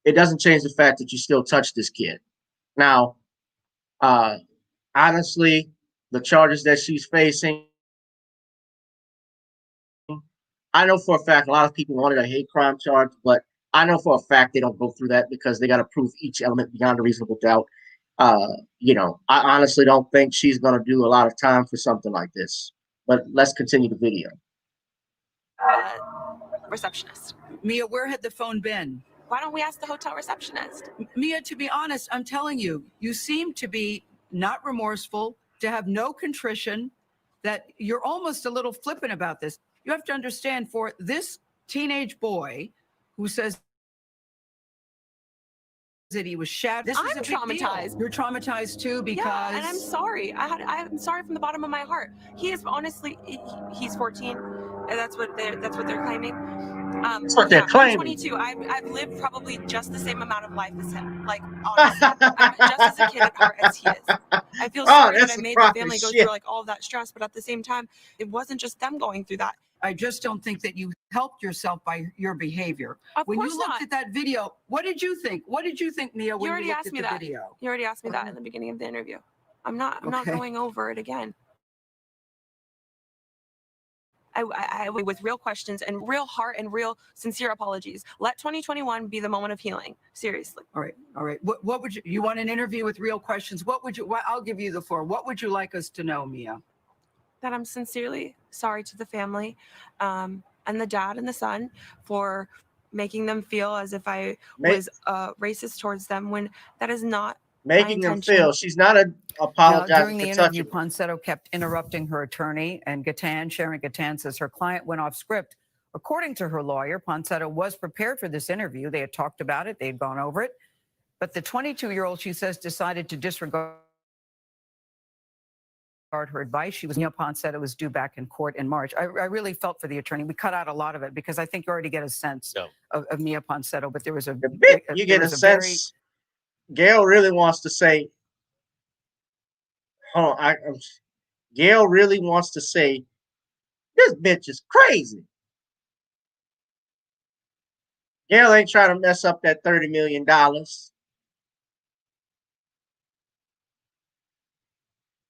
Speaker 1: It doesn't change the fact that you still touched this kid. Now, honestly, the charges that she's facing, I know for a fact a lot of people wanted a hate crime charge, but I know for a fact they don't go through that because they got to prove each element beyond a reasonable doubt. I honestly don't think she's going to do a lot of time for something like this. But let's continue the video.
Speaker 9: Receptionist.
Speaker 7: Mia, where had the phone been?
Speaker 9: Why don't we ask the hotel receptionist?
Speaker 7: Mia, to be honest, I'm telling you, you seem to be not remorseful, to have no contrition, that you're almost a little flippant about this. You have to understand, for this teenage boy who says that he was shattered.
Speaker 9: I'm traumatized.
Speaker 7: You're traumatized too because.
Speaker 9: Yeah, and I'm sorry. I'm sorry from the bottom of my heart. He is honestly, he's 14, and that's what they're claiming.
Speaker 1: That's what they're claiming.
Speaker 9: I'm 22. I've lived probably just the same amount of life as him. Like honestly, I'm just as a kid at heart as he is. I feel sorry that I made the family go through like all of that stress, but at the same time, it wasn't just them going through that.
Speaker 7: I just don't think that you helped yourself by your behavior.
Speaker 9: When
Speaker 7: you looked at that video, what did you think? What did you think, Mia, when you looked at the video?
Speaker 9: You already asked me that in the beginning of the interview. I'm not going over it again. I with real questions and real heart and real sincere apologies. Let 2021 be the moment of healing. Seriously.
Speaker 7: All right. What would you want an interview with real questions? I'll give you the floor. What would you like us to know, Mia?
Speaker 9: That I'm sincerely sorry to the family and the dad and the son for making them feel as if I was racist towards them when that is not
Speaker 1: making them feel. She's not apologizing.
Speaker 7: During the interview, Ponsetto kept interrupting her attorney, and Sharon Gatan says her client went off script. According to her lawyer, Ponsetto was prepared for this interview. They had talked about it. They had gone over it. But the 22-year-old, she says, decided to disregard her advice. Ponsetto was due back in court in March. I really felt for the attorney. We cut out a lot of it because I think you already get a sense of Mia Ponsetto, but there was
Speaker 1: you get a sense. Gail really wants to say, Gail really wants to say, this bitch is crazy. Gail ain't trying to mess up that $30 million.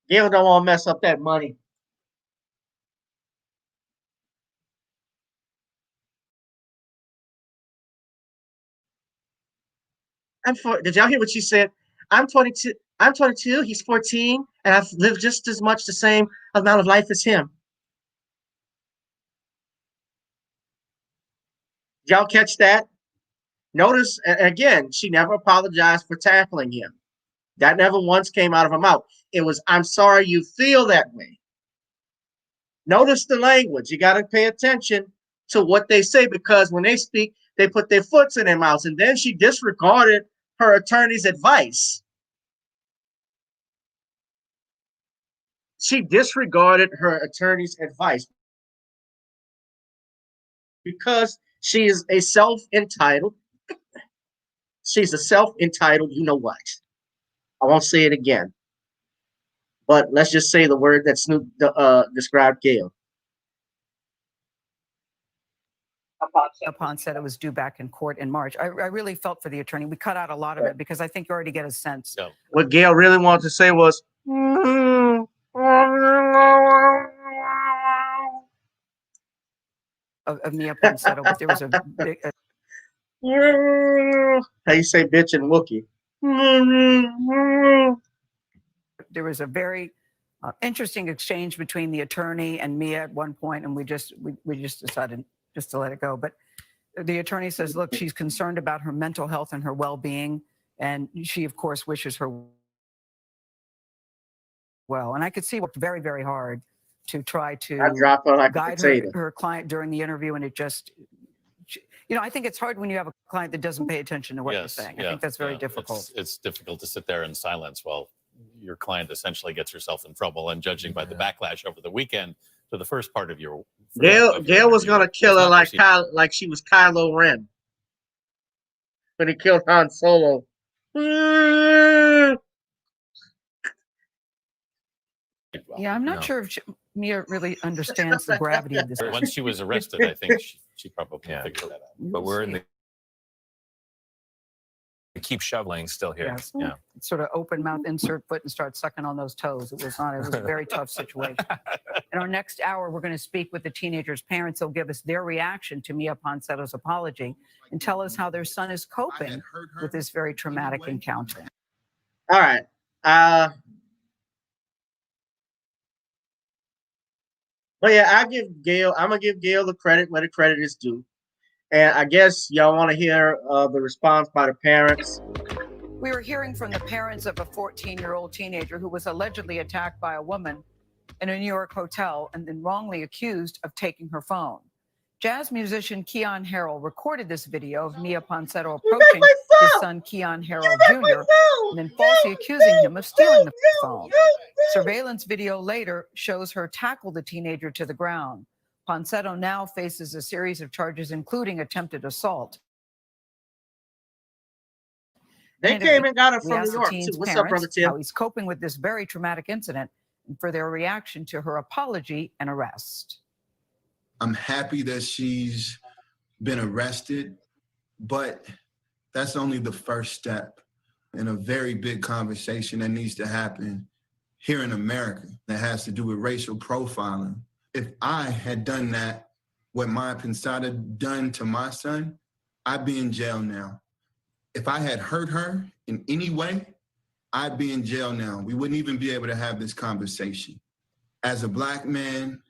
Speaker 1: Gail don't want to mess up that money. Did y'all hear what she said? I'm 22. I'm 22. He's 14, and I've lived just as much the same amount of life as him. Y'all catch that? Notice again, she never apologized for tackling him. That never once came out of her mouth. It was, I'm sorry you feel that way. Notice the language. You got to pay attention to what they say because when they speak, they put their foots in their mouths. And then she disregarded her attorney's advice. She disregarded her attorney's advice because she is a self-entitled. She's a self-entitled, you know what? I won't say it again. But let's just say the word that Snoop described Gail.
Speaker 7: Upon said it was due back in court in March. I really felt for the attorney. We cut out a lot of it because I think you already get a sense.
Speaker 1: What Gail really wanted to say was,
Speaker 7: of Mia Ponsetto, but there was a big.
Speaker 1: How you say bitch in Wookiee?
Speaker 7: There was a very interesting exchange between the attorney and Mia at one point, and we just decided just to let it go. But the attorney says, look, she's concerned about her mental health and her well-being, and she, of course, wishes her well. And I could see it worked very, very hard to try to guide her client during the interview, and it just, you know, I think it's hard when you have a client that doesn't pay attention to what you're saying. I think that's very difficult.
Speaker 10: It's difficult to sit there in silence while your client essentially gets herself in trouble. And judging by the backlash over the weekend to the first part of your
Speaker 1: Gail was gonna kill her like she was Kylo Ren when he killed Han Solo.
Speaker 7: Yeah, I'm not sure if Mia really understands the gravity of this.
Speaker 10: Once she was arrested, I think she probably figured that out.
Speaker 11: But we're in the keep shoveling still here.
Speaker 7: Yes. Yeah. Sort of open mouth, insert foot, and start sucking on those toes. It was a very tough situation. In our next hour, we're going to speak with the teenager's parents. They'll give us their reaction to Mia Ponsetto's apology and tell us how their son is coping with this very traumatic encounter.
Speaker 1: All right. But yeah, I'm gonna give Gail the credit where the credit is due. And I guess y'all want to hear the response by the parents.
Speaker 7: We were hearing from the parents of a 14-year-old teenager who was allegedly attacked by a woman in a New York hotel and then wrongly accused of taking her phone. Jazz musician Keon Harrell recorded this video of Mia Ponsetto approaching his son Keon Harrell Jr. and then falsely accusing him of stealing the phone. Surveillance video later shows her tackle the teenager to the ground. Ponsetto now faces a series of charges, including attempted assault.
Speaker 1: They came and got her from New York, too. What's up, Brother Tim?
Speaker 7: How he's coping with this very traumatic incident and for their reaction to her apology and arrest.
Speaker 8: I'm happy that she's been arrested, but that's only the first step in a very big conversation that needs to happen here in America that has to do with racial profiling. If I had done that, what Mia Ponsetto done to my son, I'd be in jail now. If I had hurt her in any way, I'd be in jail now. We wouldn't even be able to have this conversation. As a Black man,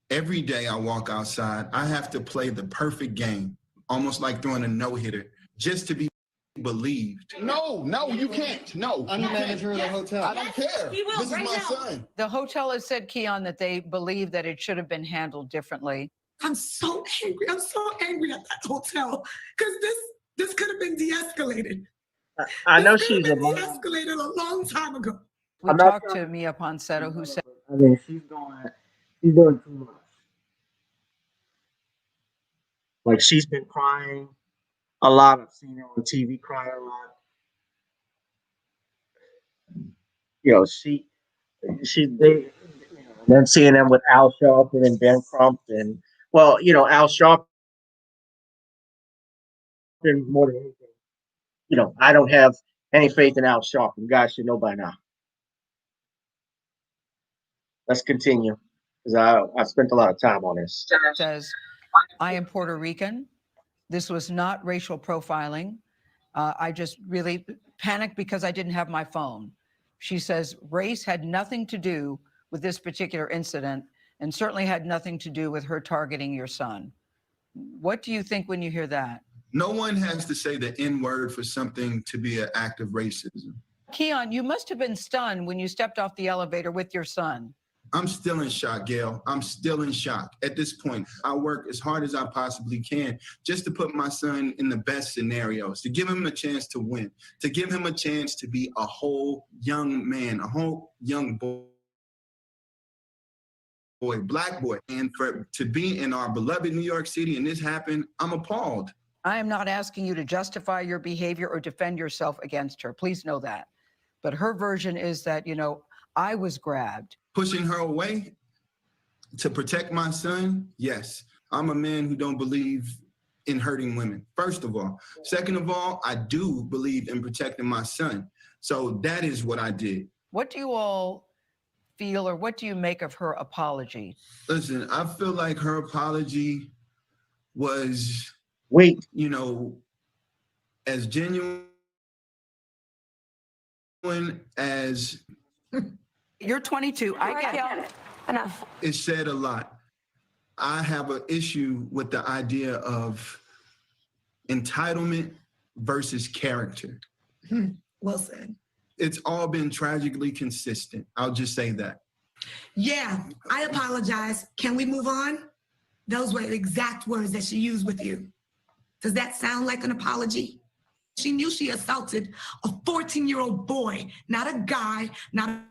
Speaker 8: every day I walk outside, I have to play the perfect game, almost like throwing a no-hitter, just to be believed.
Speaker 13: No, you can't. No. I'm the manager of the hotel. I don't care. This is my son.
Speaker 7: The hotel has said, Keon, that they believe that it should have been handled differently.
Speaker 14: I'm so angry. I'm so angry at that hotel because this could have been de-escalated.
Speaker 1: I know she's a mom.
Speaker 14: De-escalated a long time ago.
Speaker 7: We talked to Mia Ponsetto, who said,
Speaker 1: I mean, she's doing too much. Like, she's been crying a lot. I've seen her on TV crying a lot. You know, then seeing them with Al Sharpton and Ben Crump, and well, you know, Al Sharpton more than anything. You know, I don't have any faith in Al Sharpton. You guys should know by now. Let's continue, because I spent a lot of time on this.
Speaker 7: Says, I am Puerto Rican. This was not racial profiling. I just really panicked because I didn't have my phone. She says race had nothing to do with this particular incident and certainly had nothing to do with her targeting your son. What do you think when you hear that?
Speaker 8: No one has to say the N-word for something to be an act of racism.
Speaker 7: Keon, you must have been stunned when you stepped off the elevator with your son.
Speaker 8: I'm still in shock, Gail. I'm still in shock. At this point, I work as hard as I possibly can just to put my son in the best scenarios, to give him a chance to win, to give him a chance to be a whole young man, a whole young boy, Black boy. And to be in our beloved New York City and this happened, I'm appalled.
Speaker 7: I am not asking you to justify your behavior or defend yourself against her. Please know that. But her version is that, you know, I was grabbed.
Speaker 8: Pushing her away to protect my son, yes. I'm a man who don't believe in hurting women, first of all. Second of all, I do believe in protecting my son. So that is what I did.
Speaker 7: What do you all feel, or what do you make of her apology?
Speaker 8: Listen, I feel like her apology was, you know, as genuine as...
Speaker 7: You're 22, I get it.
Speaker 9: Enough.
Speaker 8: It said a lot. I have an issue with the idea of entitlement versus character.
Speaker 14: Well said.
Speaker 8: It's all been tragically consistent. I'll just say that.
Speaker 14: Yeah, I apologize. Can we move on? Those were the exact words that she used with you. Does that sound like an apology? She knew she assaulted a 14-year-old boy, not a guy, not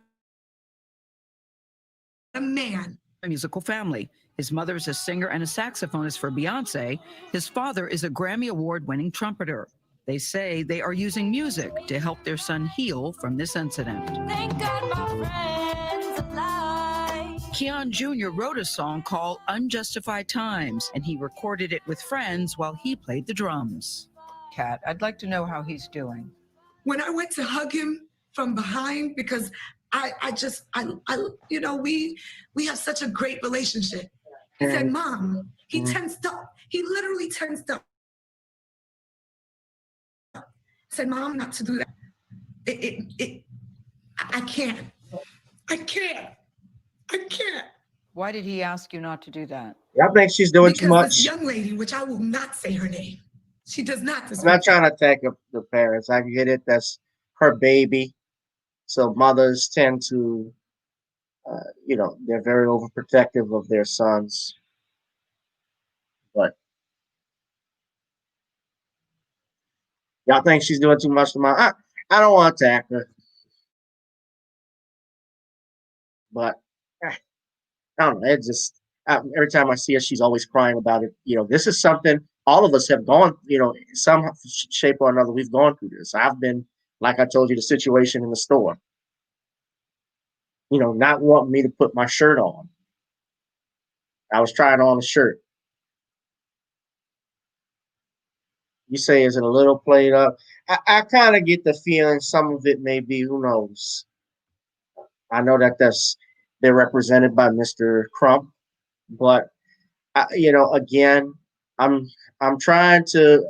Speaker 14: a man.
Speaker 7: A musical family. His mother is a singer and a saxophonist for Beyonce. His father is a Grammy Award-winning trumpeter. They say they are using music to help their son heal from this incident.
Speaker 15: Thank God my friends alive.
Speaker 7: Keon Jr. wrote a song called Unjustified Times, and he recorded it with friends while he played the drums. Kat, I'd like to know how he's doing.
Speaker 14: When I went to hug him from behind, because you know, we have such a great relationship. He said, Mom, he tensed up. He literally tensed up. I said, Mom, not to do that. I can't.
Speaker 7: Why did he ask you not to do that?
Speaker 1: I think she's doing too much.
Speaker 14: This young lady, which I will not say her name, she does not deserve.
Speaker 1: I'm not trying to attack the parents. I get it. That's her baby. So mothers tend to, you know, they're very overprotective of their sons. But y'all think she's doing too much to my... I don't want to attack her. But I don't know. It just... every time I see her, she's always crying about it. You know, this is something all of us have gone, you know, in some shape or another, we've gone through this. I've been, like I told you, the situation in the store. You know, not wanting me to put my shirt on. I was trying on a shirt. You say, is it a little played up? I kind of get the feeling some of it may be, who knows. I know that they're represented by Mr. Crump, but you know, again, I'm trying to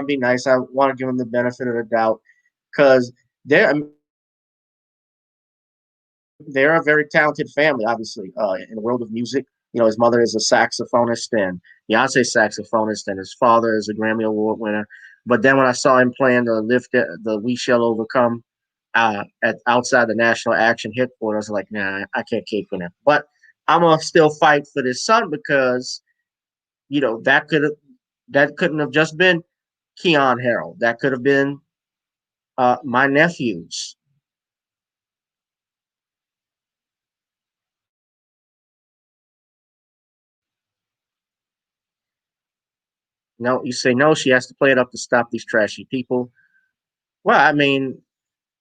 Speaker 1: be nice. I want to give him the benefit of the doubt because they're a very talented family, obviously, in the world of music. You know, his mother is a saxophonist and Beyonce saxophonist, and his father is a Grammy Award winner. But then when I saw him playing the We Shall Overcome outside the National Action Headquarters, I was like, nah, I can't keep with him. But I'm gonna still fight for this son because, you know, that couldn't have just been Keon Harold. That could have been my nephews. No, you say no, she has to play it up to stop these trashy people. Well, I mean,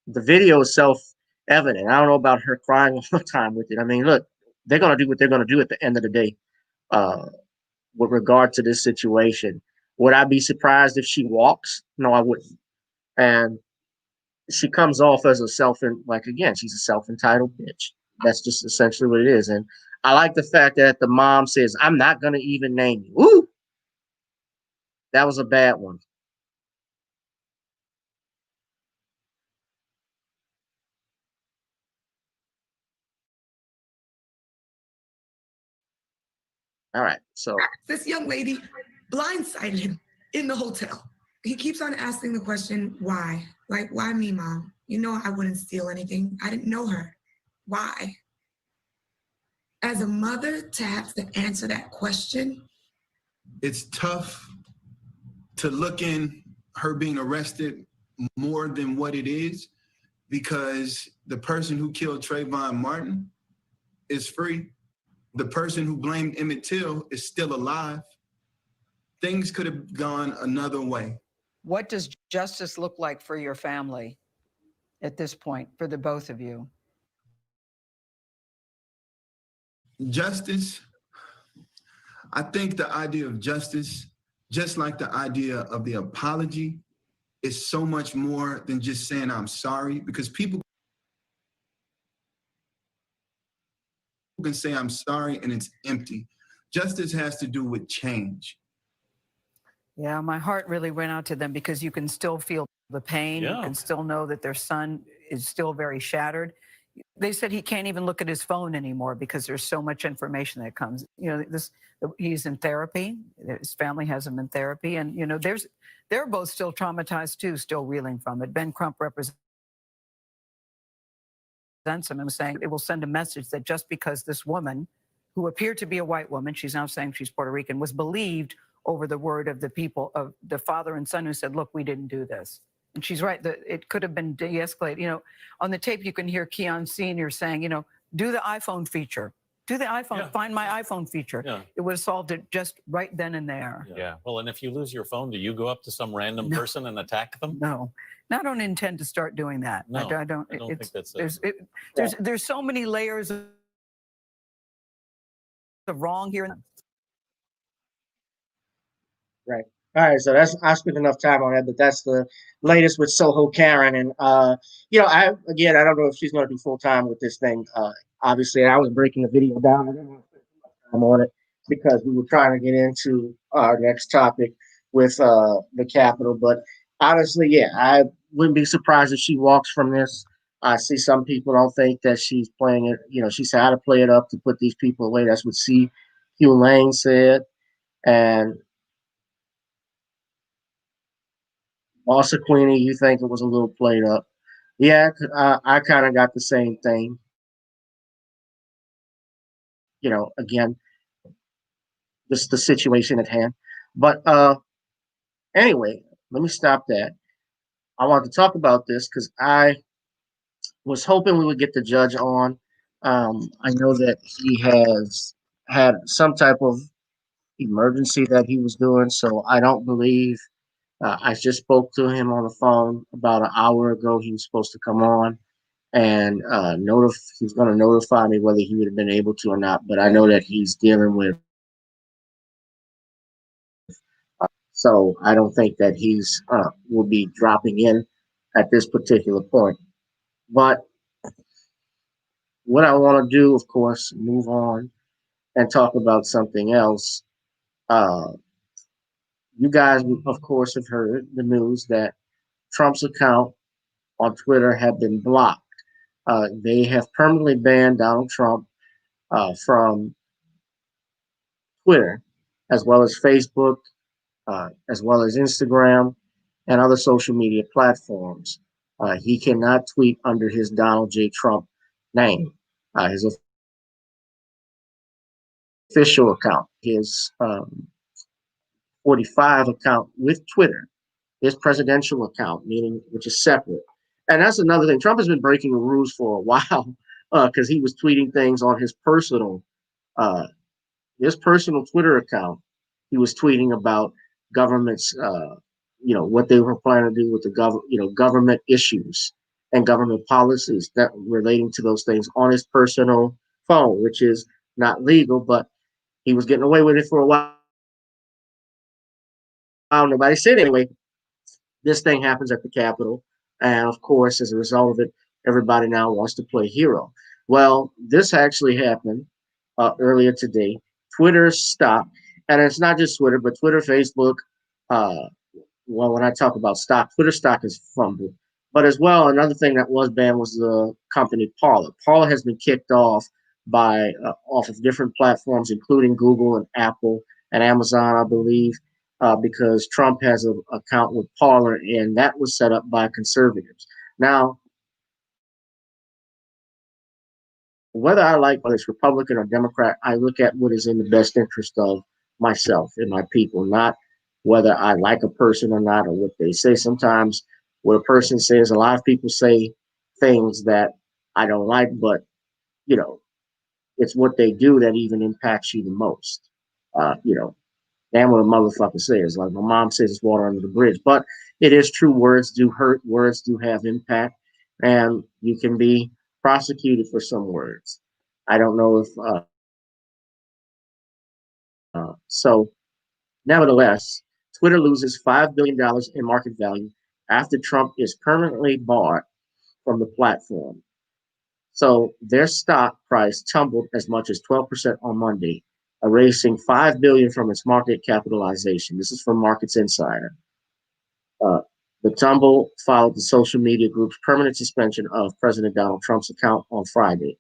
Speaker 1: the video is self-evident. I don't know about her crying all the time with it. I mean, look, they're going to do what they're going to do at the end of the day with regard to this situation. Would I be surprised if she walks? No, I wouldn't. And she comes off as she's a self-entitled bitch. That's just essentially what it is. And I like the fact that the mom says, I'm not going to even name you. Woo! That was a bad one. All right, so
Speaker 14: this young lady blindsided him in the hotel. He keeps on asking the question, why? Like, why me, Mom? You know I wouldn't steal anything. I didn't know her. Why? As a mother, to have to answer that question.
Speaker 8: It's tough to look in her being arrested more than what it is, because the person who killed Trayvon Martin is free. The person who blamed Emmett Till is still alive. Things could have gone another way.
Speaker 7: What does justice look like for your family at this point, for the both of you?
Speaker 8: Justice, I think the idea of justice, just like the idea of the apology, is so much more than just saying I'm sorry, because people can say I'm sorry and it's empty. Justice has to do with change.
Speaker 7: Yeah, my heart really went out to them because you can still feel the pain. You can still know that their son is still very shattered. They said he can't even look at his phone anymore because there's so much information that comes. You know, he's in therapy. His family has him in therapy, and you know, they're both still traumatized too, still reeling from it. Ben Crump represents him and was saying it will send a message that just because this woman, who appeared to be a white woman, she's now saying she's Puerto Rican, was believed over the word of the people, of the father and son who said, look, we didn't do this. And she's right, that it could have been de-escalated. You know, on the tape, you can hear Keon Sr. saying, you know, do the iPhone feature. Do the iPhone, find my iPhone feature. It would have solved it just right then and there.
Speaker 10: Well, and if you lose your phone, do you go up to some random person and attack them?
Speaker 7: No, I don't intend to start doing that.
Speaker 10: No,
Speaker 7: I don't
Speaker 10: think that's
Speaker 7: there's so many layers of wrong here.
Speaker 1: Right. All right. So I spent enough time on that, but that's the latest with Soho Karen. And, you know, I don't know if she's going to be full time with this thing. Obviously, I was breaking the video down. I didn't want to spend too much time on it because we were trying to get into our next topic with the Capitol. But honestly, yeah, I wouldn't be surprised if she walks from this. I see some people don't think that she's playing it. You know, she said how to play it up to put these people away. That's what C.Q. Lane said. And also, Queenie, you think it was a little played up. Yeah, I kind of got the same thing. You know, again, just the situation at hand. But anyway, let me stop that. I want to talk about this because I was hoping we would get the judge on. I know that he has had some type of emergency that he was doing, so I don't believe. I just spoke to him on the phone about an hour ago. He was supposed to come on and he's going to notify me whether he would have been able to or not. But I know that he's dealing with, so I don't think that he's will be dropping in at this particular point. But what I want to do, of course, move on and talk about something else. Uh, you guys, of course, have heard the news that Trump's account on Twitter had been blocked. They have permanently banned Donald Trump from Twitter, as well as Facebook, as well as Instagram and other social media platforms. He cannot tweet under his Donald J. Trump name. His official account, his 45 account with Twitter, his presidential account, meaning which is separate. And that's another thing. Trump has been breaking the rules for a while because he was tweeting things on uh, his personal Twitter account. He was tweeting about governments, you know, what they were planning to do with the government issues and government policies that relating to those things on his personal phone, which is not legal, but he was getting away with it for a while. Nobody said anyway. This thing happens at the Capitol, and of course, as a result of it, everybody now wants to play hero. Well, this actually happened earlier today. Twitter stopped, and it's not just Twitter, but Twitter, Facebook. Uh, well, when I talk about stock, Twitter stock is fumbled. But as well, another thing that was banned was the company Parler. Parler has been kicked off by off of different platforms, including Google and Apple and Amazon, I believe, because Trump has an account with Parler, and that was set up by conservatives. Now, whether I like whether it's Republican or Democrat, I look at what is in the best interest of myself and my people, not whether I like a person or not or what they say. Sometimes what a person says, a lot of people say things that I don't like, but you know, it's what they do that even impacts you the most. You know, damn what a motherfucker says. Like my mom says, it's water under the bridge. But it is true. Words do hurt. Words do have impact, and you can be prosecuted for some words. I don't know if So, nevertheless, Twitter loses $5 billion in market value after Trump is permanently barred from the platform. So their stock price tumbled as much as 12% on Monday, erasing $5 billion from its market capitalization. This is from Markets Insider. Uh, the tumble followed the social media group's permanent suspension of President Donald Trump's account on Friday.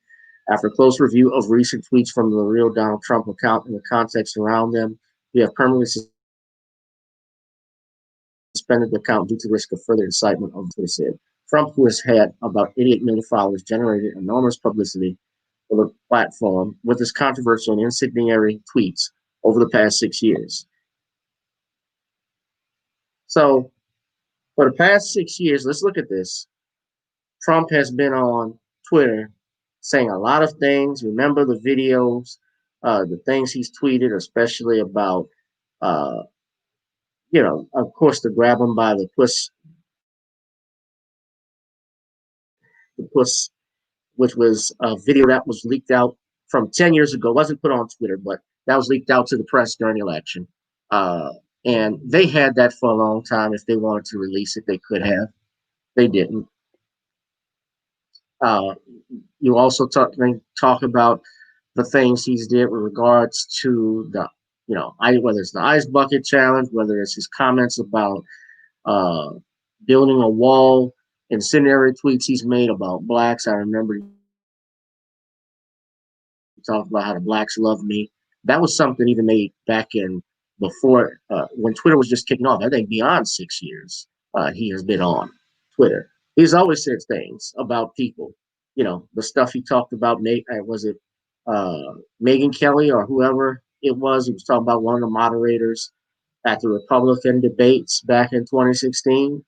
Speaker 1: After a close review of recent tweets from the real Donald Trump account and the context around them, we have permanently suspended the account due to risk of further incitement of Twitter said. Trump, who has had about 88 million followers, generated enormous publicity for the platform with his controversial and incendiary tweets over the past 6 years. So, for the past 6 years, let's look at this. Trump has been on Twitter saying a lot of things. Remember the videos, the things he's tweeted, especially about, of course, to grab him by the puss, which was a video that was leaked out from 10 years ago. It wasn't put on Twitter, but that was leaked out to the press during the election. And they had that for a long time. If they wanted to release it, they could have. They didn't. You also talk about the things he's did with regards to the, whether it's the ice bucket challenge, whether it's his comments about building a wall, incendiary tweets he's made about blacks. I remember talk about how the blacks love me. That was something even made back in before when Twitter was just kicking off. I think beyond 6 years, he has been on Twitter. He's always said things about people. The stuff he talked about. Was it Megyn Kelly or whoever it was? He was talking about one of the moderators at the Republican debates back in 2016.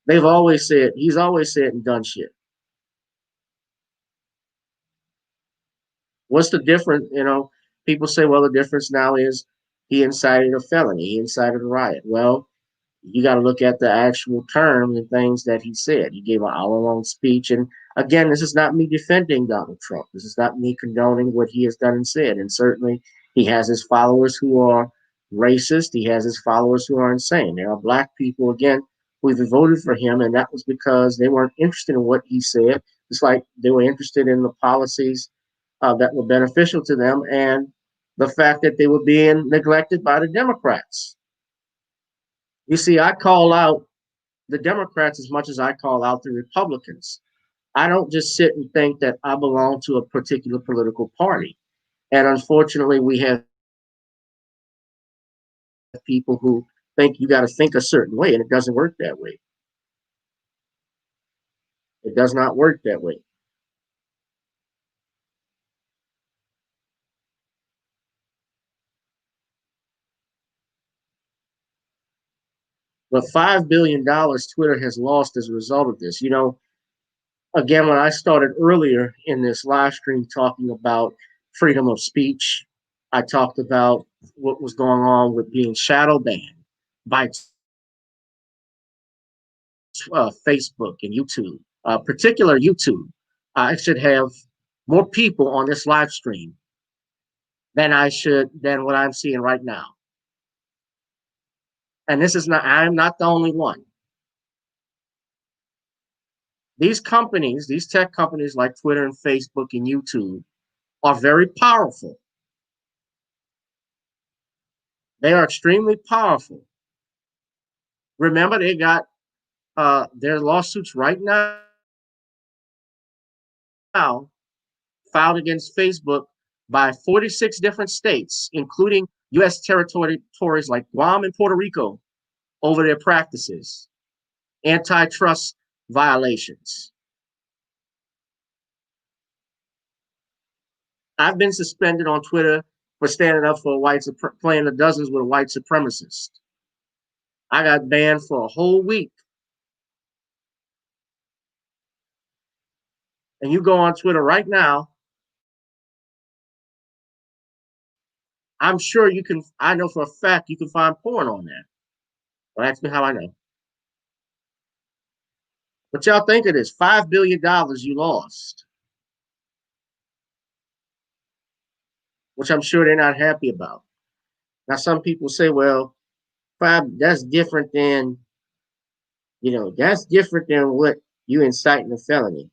Speaker 1: He's always said and done shit. What's the difference? People say, well, the difference now is he incited a felony, he incited a riot. Well, you got to look at the actual terms and things that he said. He gave an hour-long speech. And again, this is not me defending Donald Trump. This is not me condoning what he has done and said. And certainly he has his followers who are racist. He has his followers who are insane. There are black people, again, who have voted for him. And that was because they weren't interested in what he said. It's like they were interested in the policies that were beneficial to them and the fact that they were being neglected by the Democrats. You see, I call out the Democrats as much as I call out the Republicans. I don't just sit and think that I belong to a particular political party. And unfortunately, we have people who think you got to think a certain way, and it doesn't work that way. It does not work that way. But $5 billion Twitter has lost as a result of this. Again, when I started earlier in this live stream talking about freedom of speech, I talked about what was going on with being shadow banned by Facebook and YouTube, particular YouTube. I should have more people on this live stream than what I'm seeing right now. And I'm not the only one. These companies, these tech companies like Twitter and Facebook and YouTube are very powerful. They are extremely powerful. Remember, they got their lawsuits right now filed against Facebook by 46 different states, including U.S. territories like Guam and Puerto Rico, over their practices, antitrust violations. I've been suspended on Twitter for standing up for playing the dozens with a white supremacist. I got banned for a whole week. And you go on Twitter right now, I'm sure I know for a fact you can find porn on there. Don't ask me how I know. But y'all think of this, $5 billion you lost. which I'm sure they're not happy about. Now, some people say, well, that's different than, that's different than what you inciting a felony.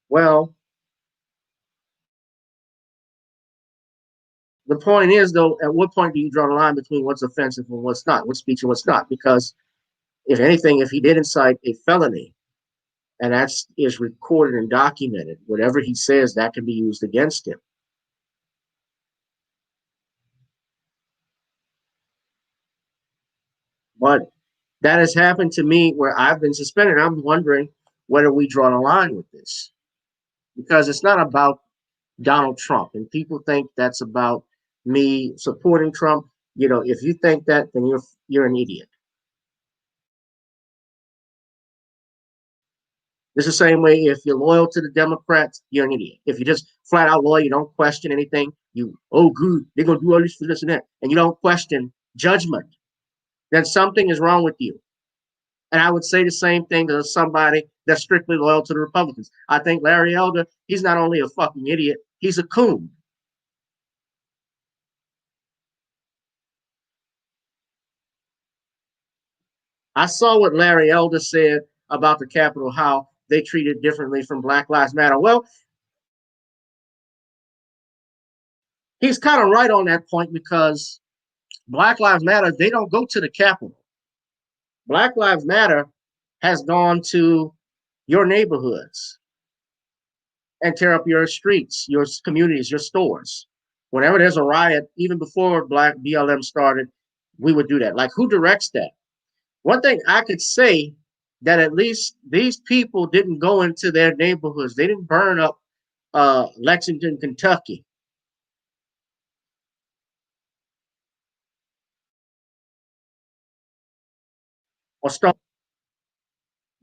Speaker 1: Well, the point is, though, at what point do you draw the line between what's offensive and what's not, what's speech and what's not? Because if anything, if he did incite a felony, and that is recorded and documented, whatever he says, that can be used against him. But that has happened to me where I've been suspended. I'm wondering whether we draw the line with this, because it's not about Donald Trump, and people think that's about me supporting Trump. If you think that, then you're an idiot. It's the same way if you're loyal to the Democrats, you're an idiot. If you're just flat out loyal, you don't question anything, good, they're going to do all this for this and that, and you don't question judgment, then something is wrong with you. And I would say the same thing to somebody that's strictly loyal to the Republicans. I think Larry Elder, he's not only a fucking idiot, he's a coon. I saw what Larry Elder said about the Capitol, how they treat it differently from Black Lives Matter. Well, he's kind of right on that point, because Black Lives Matter, they don't go to the Capitol. Black Lives Matter has gone to your neighborhoods and tear up your streets, your communities, your stores. Whenever there's a riot, even before Black BLM started, we would do that. Like, who directs that? One thing I could say, that at least these people didn't go into their neighborhoods. They didn't burn up Lexington, Kentucky. Or start.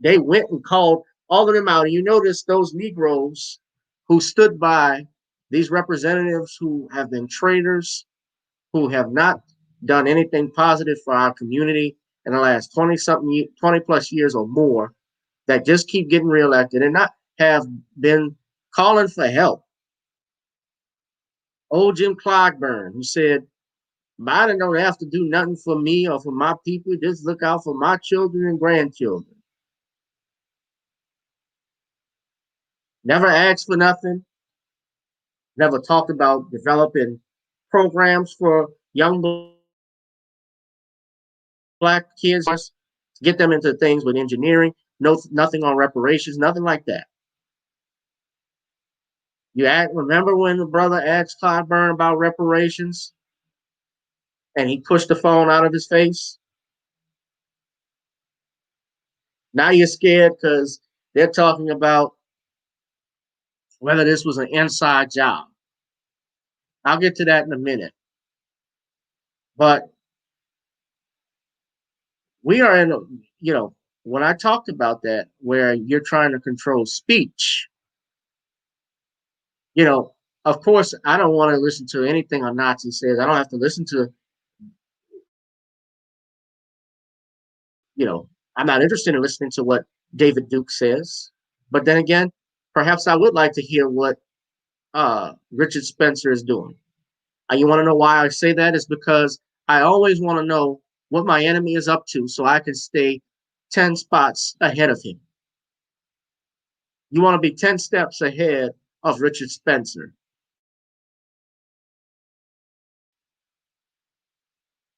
Speaker 1: They went and called all of them out. And you notice those Negroes who stood by these representatives who have been traitors, who have not done anything positive for our community in the last 20 plus years or more, that just keep getting reelected and not have been calling for help. Old Jim Clyburn, who said, Biden don't have to do nothing for me or for my people, just look out for my children and grandchildren. Never asked for nothing. Never talked about developing programs for young Black kids to get them into things with engineering. Nothing on reparations, nothing like that. Remember when the brother asked Clyburn about reparations and he pushed the phone out of his face? Now you're scared because they're talking about whether this was an inside job. I'll get to that in a minute. But we are in when I talked about that, where you're trying to control speech, of course, I don't want to listen to anything a Nazi says. I don't have to listen to, I'm not interested in listening to what David Duke says. But then again, perhaps I would like to hear what Richard Spencer is doing. And you want to know why I say that? Is because I always want to know what my enemy is up to so I can stay 10 spots ahead of him. You want to be 10 steps ahead of Richard Spencer.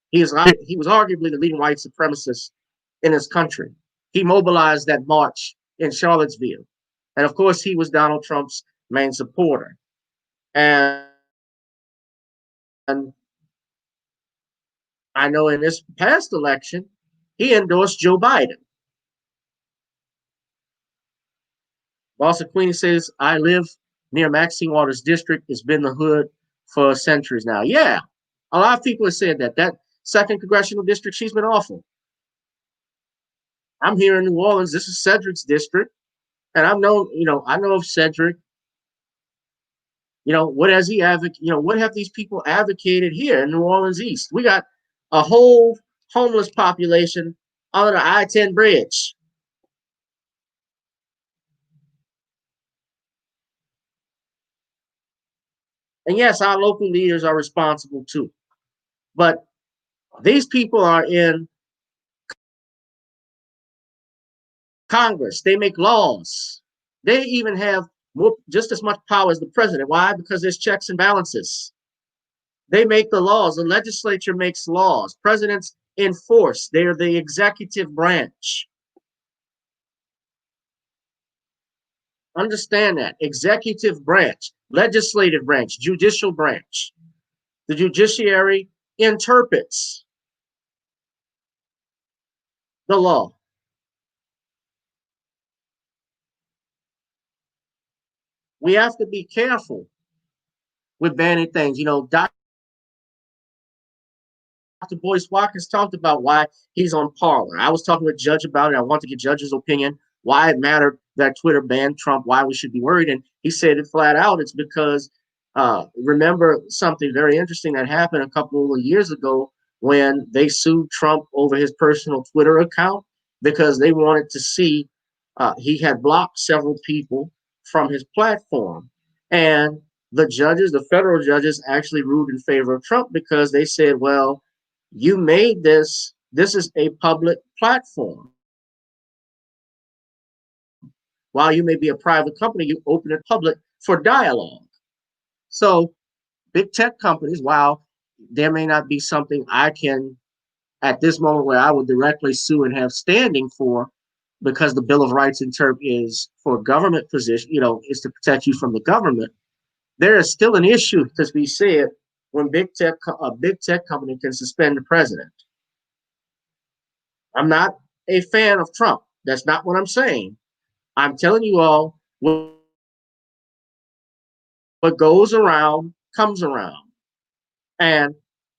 Speaker 1: He was arguably the leading white supremacist in his country. He mobilized that march in Charlottesville. And of course, he was Donald Trump's main supporter. And I know in this past election, he endorsed Joe Biden. Boston Queenie says, I live near Maxine Waters District. It's been the hood for centuries now. Yeah, a lot of people have said that. That second congressional district, she's been awful. I'm here in New Orleans. This is Cedric's district. And I know of Cedric. What has he what have these people advocated here in New Orleans East? We got a whole homeless population under the I-10 bridge. And yes, our local leaders are responsible too. But these people are in Congress. They make laws. They even have just as much power as the president. Why? Because there's checks and balances. They make the laws. The legislature makes laws. Presidents enforce. They're the executive branch. Understand that. Executive branch, legislative branch, judicial branch. The judiciary interprets the law. We have to be careful with banning things. You know, Dr. Boyce Watkins talked about why he's on Parler. I was talking with a judge about it. I want to get judge's opinion, why it mattered that Twitter banned Trump, why we should be worried. And he said it flat out. It's because remember something very interesting that happened a couple of years ago when they sued Trump over his personal Twitter account because they wanted to see he had blocked several people from his platform. And the judges, the federal judges, actually ruled in favor of Trump because they said, well, you made this is a public platform. While you may be a private company, you open it public for dialogue. So big tech companies, while there may not be something I can at this moment where I would directly sue and have standing for, because the Bill of Rights is for government position, is to protect you from the government. There is still an issue to be said when a big tech company can suspend the president. I'm not a fan of Trump. That's not what I'm saying. I'm telling you all what goes around comes around. And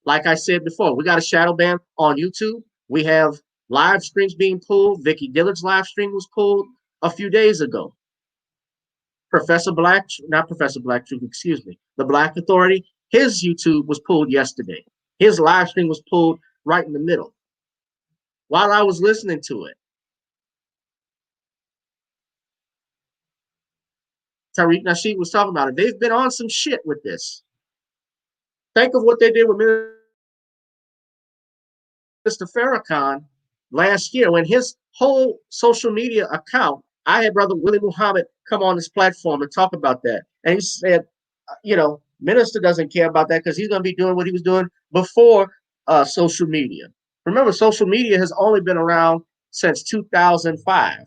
Speaker 1: like I said before, we got a shadow ban on YouTube. We have live streams being pulled. Vicky Dillard's live stream was pulled a few days ago. Not Professor Black Truth, excuse me. The Black Authority, his YouTube was pulled yesterday. His live stream was pulled right in the middle while I was listening to it. Tariq Nasheed was talking about it. They've been on some shit with this. Think of what they did with Mr. Farrakhan last year when his whole social media account, I had Brother Willie Muhammad come on this platform and talk about that. And he said, Minister doesn't care about that because he's going to be doing what he was doing before social media. Remember, social media has only been around since 2005.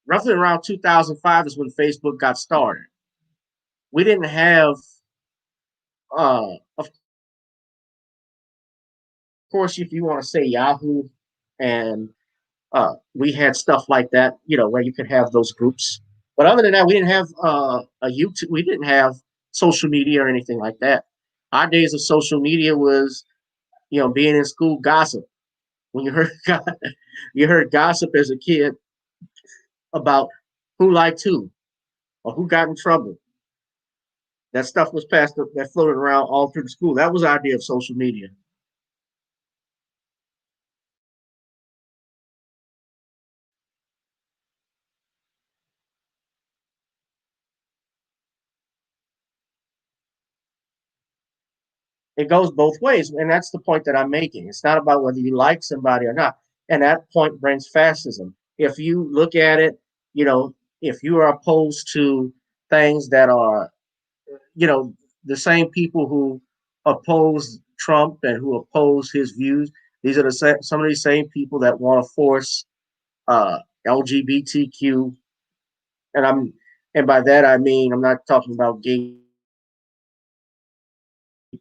Speaker 1: Roughly around 2005 is when Facebook got started. We didn't have, of course, if you want to say Yahoo, and we had stuff like that, where you could have those groups. But other than that, we didn't have a YouTube. We didn't have social media or anything like that. Our days of social media was, being in school, gossip. When you heard gossip as a kid about who liked who or who got in trouble. That stuff was that floated around all through the school. That was our idea of social media. It goes both ways, and that's the point that I'm making. It's not about whether you like somebody or not. And that point brings fascism. If you look at it, if you are opposed to things that are, the same people who oppose Trump and who oppose his views, these are some of these same people that want to force LGBTQ, and by that I mean I'm not talking about gay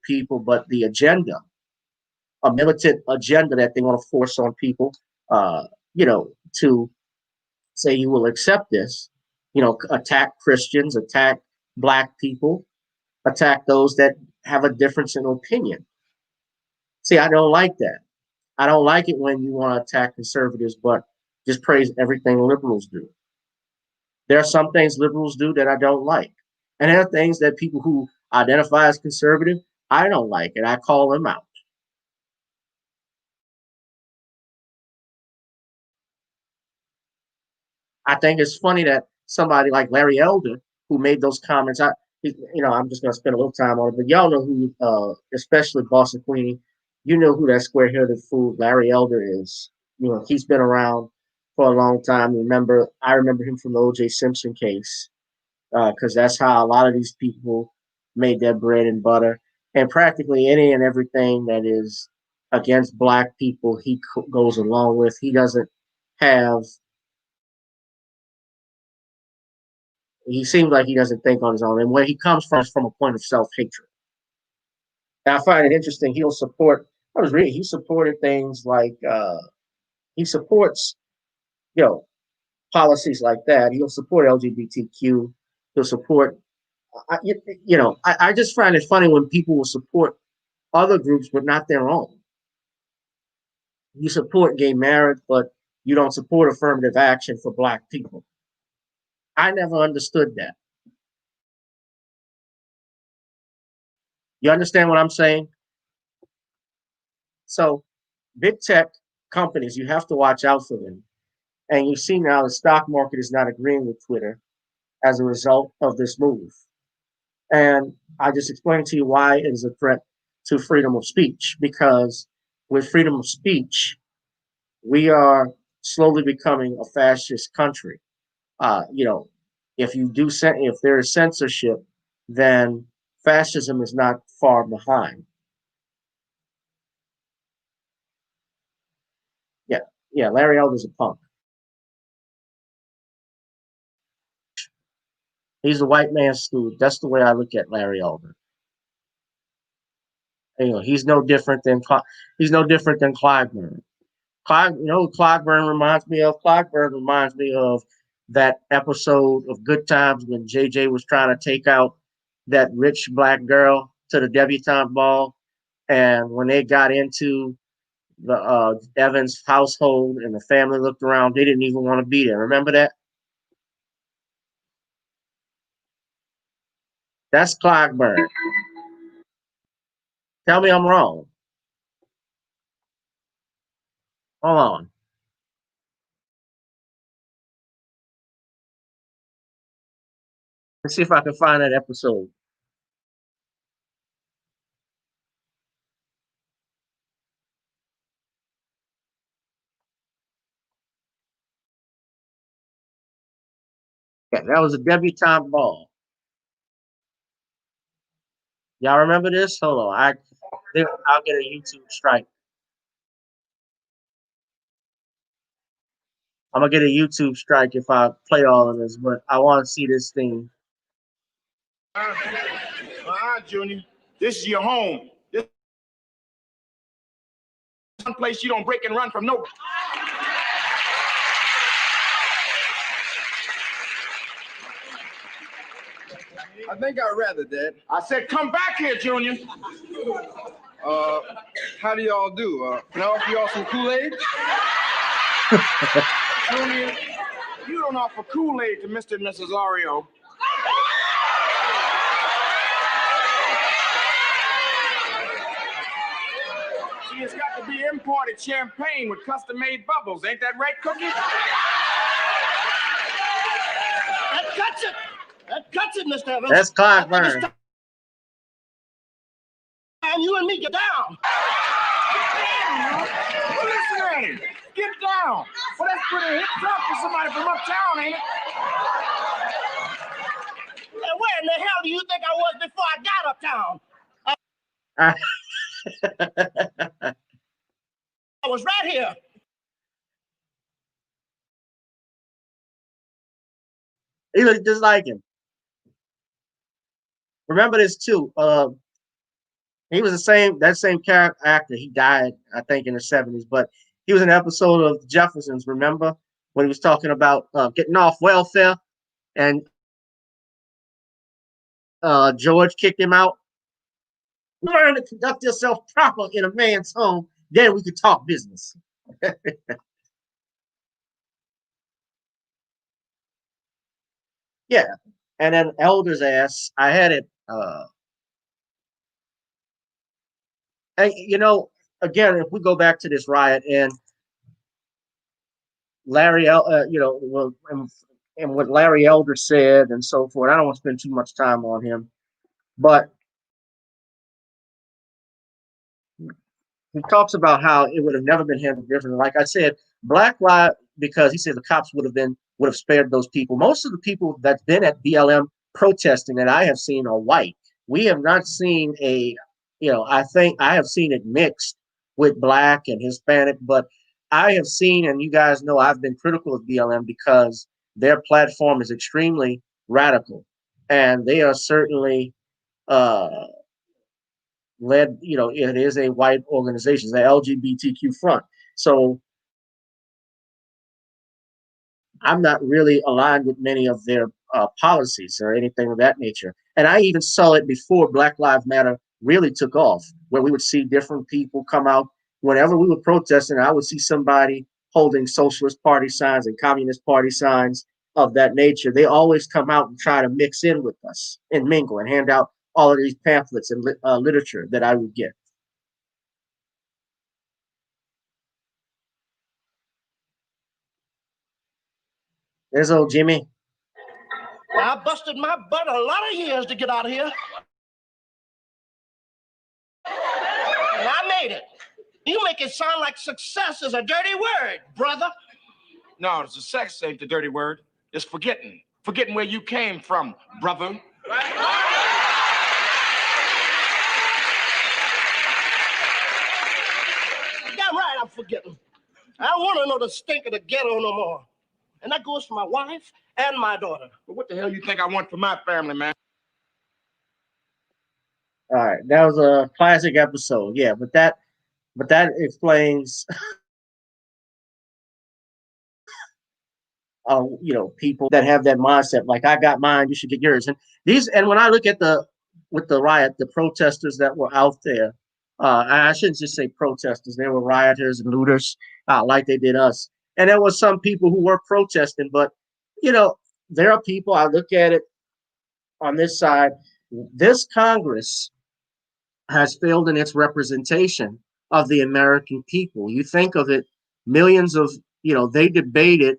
Speaker 1: people, but the agenda, a militant agenda that they want to force on people, to say you will accept this, attack Christians, attack Black people, attack those that have a difference in opinion. See, I don't like that. I don't like it when you want to attack conservatives, but just praise everything liberals do. There are some things liberals do that I don't like. And there are things that people who identify as conservative, I don't like, and I call them out. I think it's funny that somebody like Larry Elder, who made those comments, I'm just gonna spend a little time on it, but y'all know who, especially Boston Queenie, you know who that square-headed fool Larry Elder is. You know, he's been around for a long time. I remember him from the O.J. Simpson case, because that's how a lot of these people made their bread and butter. And practically any and everything that is against black people, he goes along with. He doesn't have. He seems like he doesn't think on his own, and where he comes from is from a point of self-hatred. And I find it interesting. He'll support. I was reading. He supported things like he supports, you know, policies like that. He'll support LGBTQ. He'll support. I just find it funny when people will support other groups but not their own. You support gay marriage, but you don't support affirmative action for black people. I never understood that. You understand what I'm saying? So, big tech companies, you have to watch out for them. And you see now the stock market is not agreeing with Twitter as a result of this move. And I just explained to you why it is a threat to freedom of speech, because with freedom of speech, we are slowly becoming a fascist country. You know, if there is censorship, then fascism is not far behind. Yeah, yeah. Larry Elder's a punk. He's a white man's stooge. That's the way I look at Larry Elder. You know, he's no different than Clyburn. You know, who Clyburn reminds me of. Clyburn reminds me of that episode of Good Times when JJ was trying to take out that rich black girl to the debutante ball, and when they got into the Evans household and the family looked around, they didn't even want to be there. Remember that? That's Clyburn. Tell me I'm wrong. Hold on. Let's see if I can find that episode. Yeah, that was a debutante ball. Y'all remember this? Hold on. I'll get a YouTube strike. I'm gonna get a YouTube strike if I play all of this, but I want to see this thing.
Speaker 13: Junior, this is your home. This is one place you don't break and run from nobody. I think I'd rather, Dad. I said, come back here, Junior. How do y'all do? Can I offer y'all some Kool-Aid? Junior, you don't offer Kool-Aid to Mr. and Mrs. Oreo. See, it's got to be imported champagne with custom-made bubbles. Ain't that right, Cookie? That cuts it. That cuts it, Mr. Evans.
Speaker 1: That's Clyburn.
Speaker 13: And you and me get down. Listen at him. Get down. Well, that's pretty hip tough for somebody from uptown, ain't it? And where in the hell do you think I was before I got uptown? I was right here.
Speaker 1: He looks just like him. Remember this too. He was that same character actor. He died, I think, in the 70s, but he was in an episode of Jeffersons. Remember when he was talking about getting off welfare, and George kicked him out. Learn to conduct yourself proper in a man's home, then we could talk business. Yeah, and then Elder's ass. I had it. And, again, if we go back to this riot, and Larry, and what Larry Elder said and so forth. I don't want to spend too much time on him, but he talks about how it would have never been handled differently. Like I said, Black Lives, because he said the cops would have spared those people. Most of the people that's been at BLM protesting that I have seen are white. We have not seen I think I have seen it mixed with black and Hispanic, but I have seen, and you guys know I've been critical of BLM because their platform is extremely radical, and they are certainly uh, led, it is a white organization, the LGBTQ front. So I'm not really aligned with many of their policies or anything of that nature. And I even saw it before Black Lives Matter really took off, where we would see different people come out. Whenever we were protesting, I would see somebody holding Socialist Party signs and Communist Party signs of that nature. They always come out and try to mix in with us and mingle and hand out all of these pamphlets and literature that I would get. There's old Jimmy.
Speaker 13: I busted my butt a lot of years to get out of here. And I made it. You make it sound like success is a dirty word, brother.
Speaker 16: No, it's a sex ain't the dirty word. It's forgetting. Forgetting where you came from, brother.
Speaker 13: Damn right, I'm forgetting. I don't want to know the stink of the ghetto no more. And that goes for my wife and my daughter.
Speaker 16: But what the hell you think I want for my family, man?
Speaker 1: All right, that was a classic episode. Yeah, but that explains, people that have that mindset. Like, I got mine, you should get yours. And when I look at the riot, the protesters that were out there, I shouldn't just say protesters. They were rioters and looters, like they did us. And there was some people who were protesting, but there are people. I look at it on this side. This Congress has failed in its representation of the American people. You think of it, millions of, they debated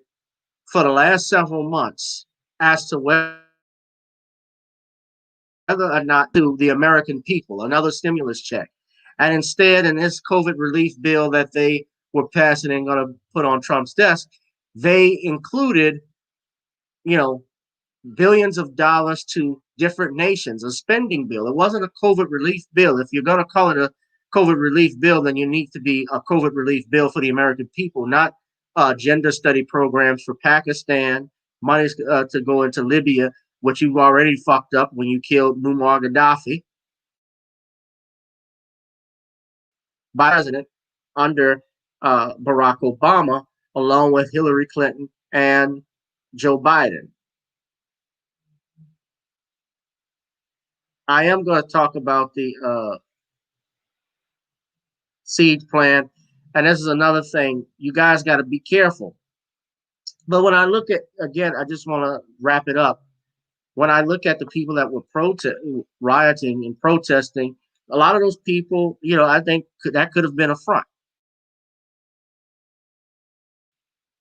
Speaker 1: for the last several months as to whether or not to the American people, another stimulus check. And instead, in this COVID relief bill that they were passing and going to put on Trump's desk, they included, billions of dollars to different nations, a spending bill. It wasn't a COVID relief bill. If you're going to call it a COVID relief bill, then you need to be a COVID relief bill for the American people, not gender study programs for Pakistan, money to go into Libya, which you've already fucked up when you killed Muammar Gaddafi by president under Barack Obama, along with Hillary Clinton and Joe Biden. I am going to talk about the seed plan. And this is another thing. You guys got to be careful. But when I look at, again, I just want to wrap it up. When I look at the people that were rioting and protesting, a lot of those people, I think that could have been a front.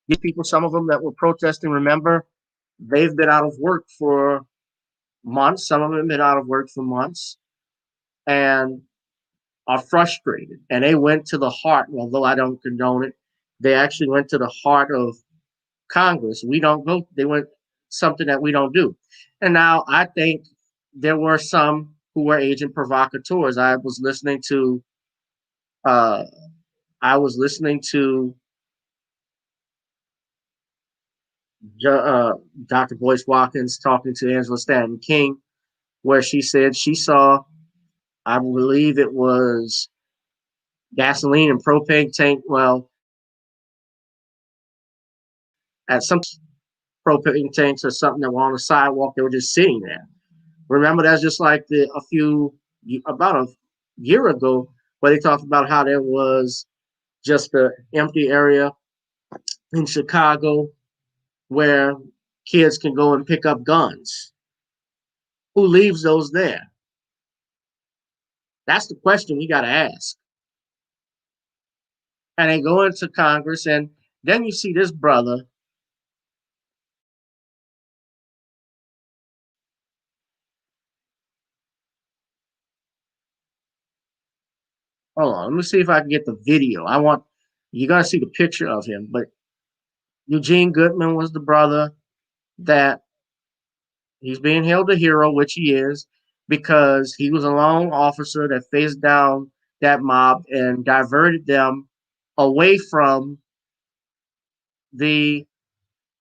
Speaker 1: These people, some of them that were protesting, remember, they've been out of work for months. Some of them have been out of work for months and are frustrated. And they went to the heart, although I don't condone it, they actually went to the heart of Congress. We don't go, they went something that we don't do. And now I think there were some who were agent provocateurs. I was listening to Dr. Boyce Watkins talking to Angela Stanton King, where she said she saw, I believe it was gasoline and propane tank. Well, at some propane tanks or something that were on the sidewalk, they were just sitting there. Remember, that's just like about a year ago, where they talked about how there was just an empty area in Chicago where kids can go and pick up guns. Who leaves those there? That's the question we got to ask. And they go into Congress, and Then you see this brother. Hold on, let me see if I can get the video. You're gonna see the picture of him, but Eugene Goodman was the brother that he's being held a hero, which he is, because he was a lone officer that faced down that mob and diverted them away from the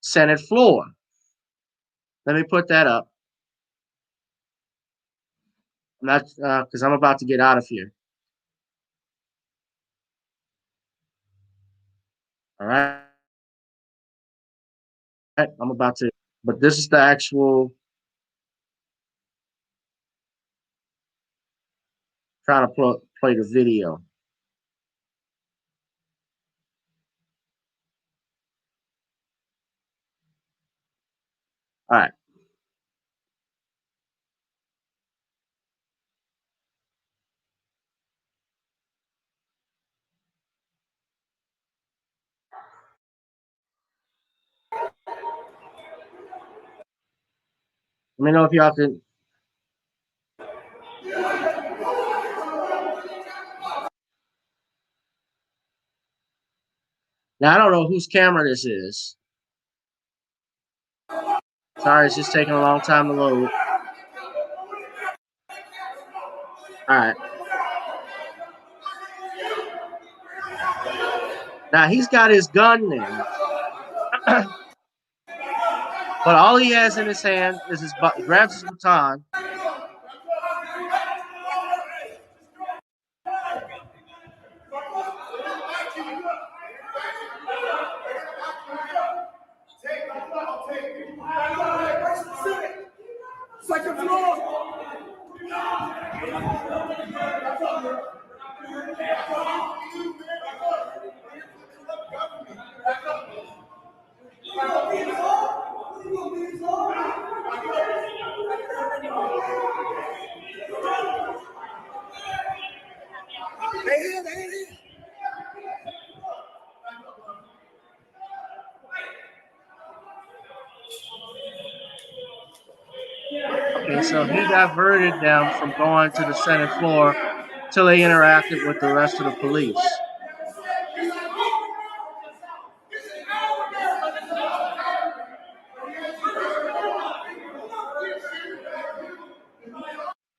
Speaker 1: Senate floor. Let me put that up. I'm not because I'm about to get out of here. All right. I'm about to, but this is the actual trying to play the video. All right. Let me know if y'all can. Now, I don't know whose camera this is. Sorry, it's just taking a long time to load. All right. Now, he's got his gun there. But all he has in his hand is he grabs his baton.
Speaker 15: Second floor.
Speaker 1: Okay, so he diverted them from going to the Senate floor till they interacted with the rest of the police.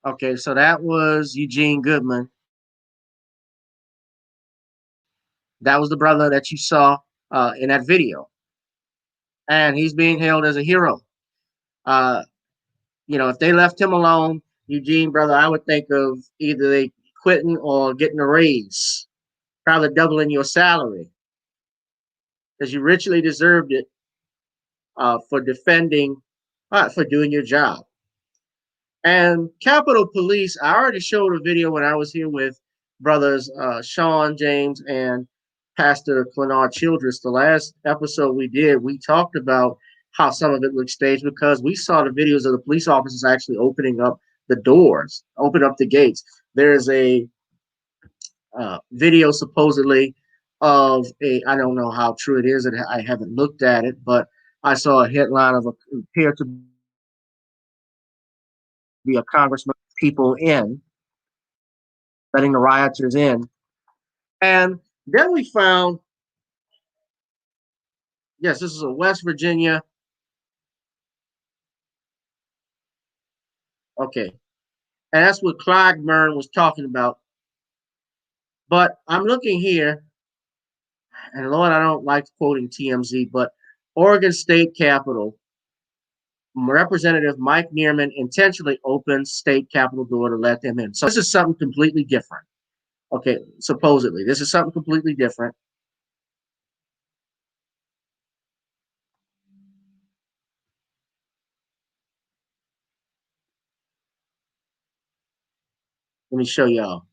Speaker 1: Okay, so that was Eugene Goodman. That was the brother that you saw in that video. And he's being hailed as a hero. If they left him alone, Eugene, brother, I would think of either they quitting or getting a raise, probably doubling your salary, because you richly deserved it for doing your job. And Capitol Police, I already showed a video when I was here with brothers Sean James and Pastor Clenard Childress. The last episode we did, we talked about how some of it looked staged because we saw the videos of the police officers actually opening up the doors, open up the gates. There's a video supposedly of I don't know how true it is, and I haven't looked at it, but I saw a headline of appeared to be a congressman, people in, letting the rioters in. And then we found, yes, this is a West Virginia. Okay. And that's what Clyde Byrne was talking about. But I'm looking here, and Lord, I don't like quoting TMZ, but Oregon State Capitol, Representative Mike Neerman intentionally opened state capitol door to let them in. So this is something completely different. Okay, supposedly. This is something completely different. Let me show y'all.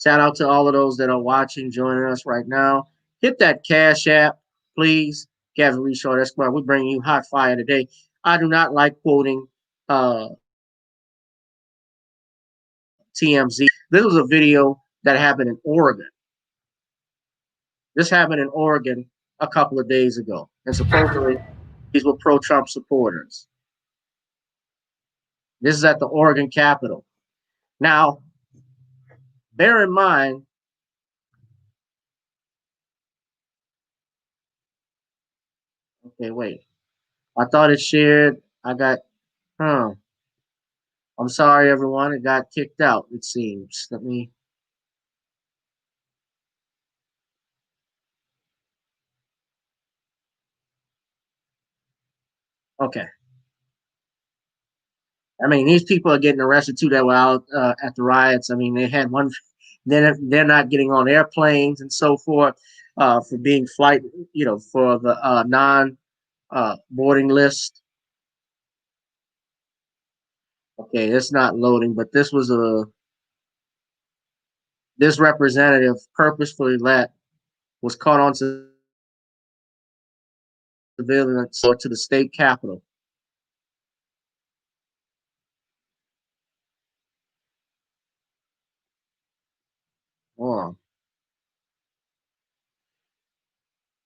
Speaker 1: Shout out to all of those that are watching, joining us right now. Hit that Cash App, please. Gavin Reshard Esquire, we're bringing you hot fire today. I do not like quoting TMZ. This was a video that happened in Oregon. This happened in Oregon a couple of days ago, and supposedly these were pro-Trump supporters. This is at the Oregon Capitol. Now, bear in mind, okay, wait. I thought it shared. I got, huh. I'm sorry, everyone. It got kicked out, it seems. Let me. Okay. I mean, these people are getting arrested too that were out at the riots. I mean, they had one. They're not getting on airplanes and so forth for being flight, for the non boarding list. Okay, it's not loading, but this representative purposefully was caught on surveillance to the state capitol. Oh.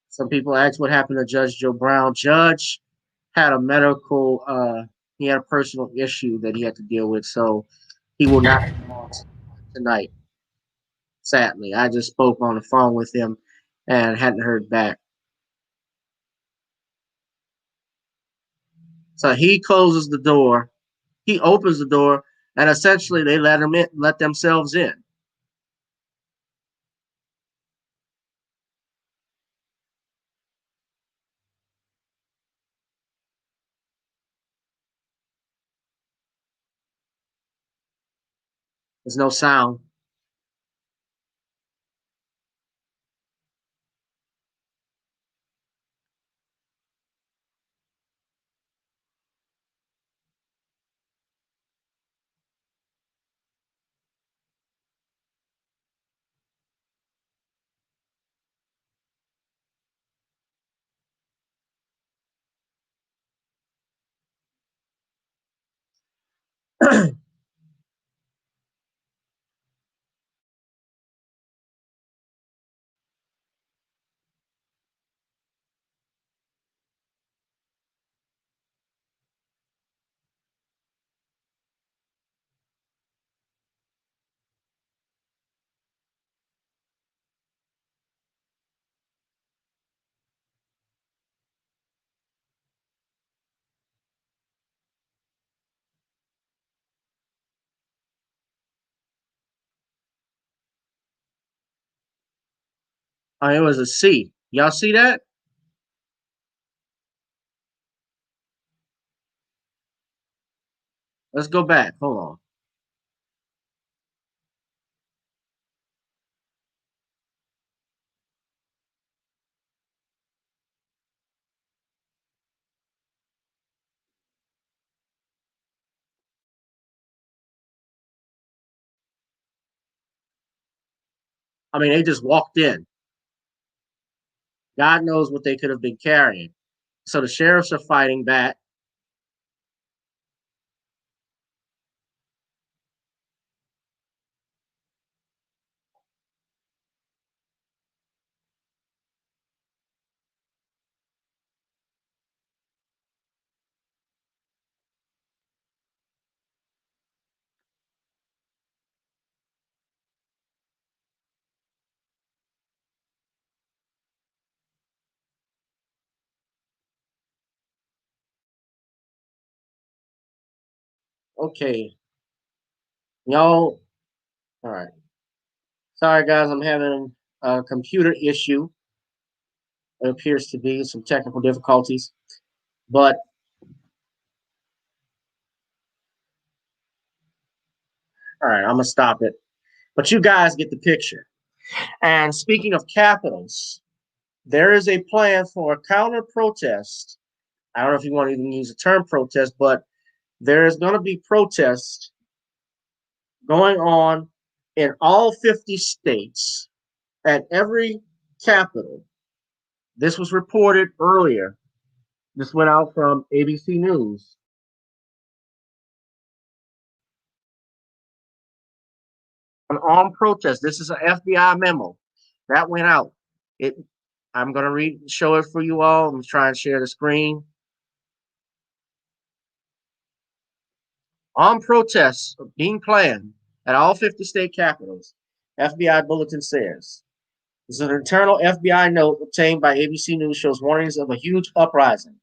Speaker 1: Some people ask what happened to Judge Joe Brown. Judge had he had a personal issue that he had to deal with, so he will not come on tonight. Sadly, I just spoke on the phone with him and hadn't heard back. So he closes the door, he opens the door, and essentially they let themselves in. There's no sound. Oh, it was a C. Y'all see that? Let's go back. Hold on. I mean, they just walked in. God knows what they could have been carrying. So the sheriffs are fighting back. Okay, y'all. All right. Sorry, guys. I'm having a computer issue. It appears to be some technical difficulties, but all right, I'm gonna stop it. But you guys get the picture. And speaking of capitals, there is a plan for a counter protest. I don't know if you want to even use the term protest, but there is going to be protests going on in all 50 states at every capital. This was reported earlier. This went out from ABC News. An armed protest. This is an FBI memo that went out. I'm going to show it for you all. I'm trying to share the screen. Armed protests being planned at all 50 state capitals, FBI bulletin says. This is an internal FBI note obtained by ABC News shows warnings of a huge uprising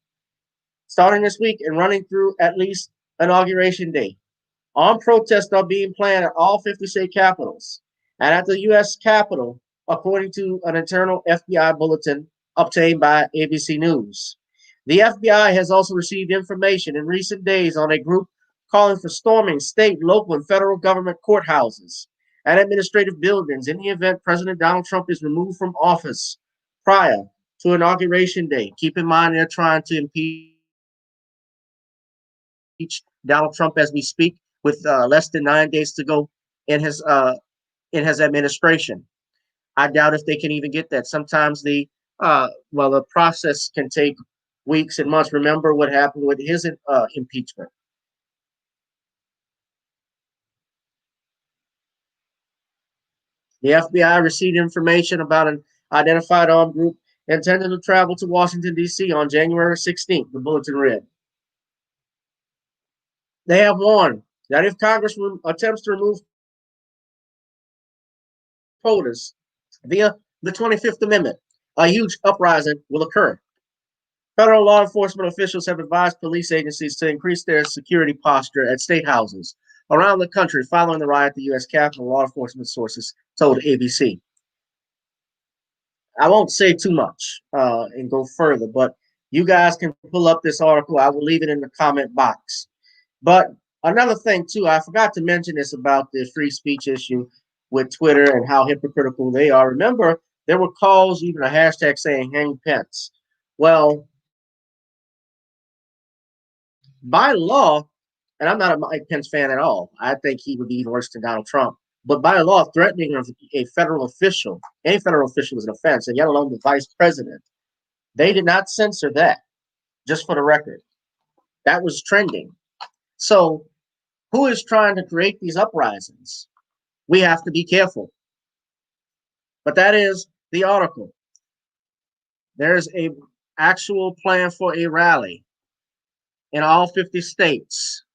Speaker 1: starting this week and running through at least Inauguration Day. Armed protests are being planned at all 50 state capitals and at the U.S. Capitol, according to an internal FBI bulletin obtained by ABC News. The FBI has also received information in recent days on a group calling for storming state, local, and federal government courthouses and administrative buildings in the event President Donald Trump is removed from office prior to Inauguration Day. Keep in mind they're trying to impeach Donald Trump as we speak, with less than 9 days to go in his administration. I doubt if they can even get that. Sometimes the process can take weeks and months. Remember what happened with his impeachment. The FBI received information about an identified armed group intended to travel to Washington, D.C. on January 16th, the bulletin read. They have warned that if Congress attempts to remove POTUS via the 25th Amendment, a huge uprising will occur. Federal law enforcement officials have advised police agencies to increase their security posture at state houses around the country following the riot at the U.S. Capitol, law enforcement sources told ABC. I won't say too much and go further, but you guys can pull up this article. I will leave it in the comment box. But another thing, too, I forgot to mention this about the free speech issue with Twitter and how hypocritical they are. Remember, there were calls, even a hashtag saying hang Pence. Well, by law, and I'm not a Mike Pence fan at all. I think he would be even worse than Donald Trump. But by law, threatening a federal official, any federal official is an offense, and yet alone the vice president. They did not censor that, just for the record. That was trending. So who is trying to create these uprisings? We have to be careful. But that is the article. There's a actual plan for a rally in all 50 states.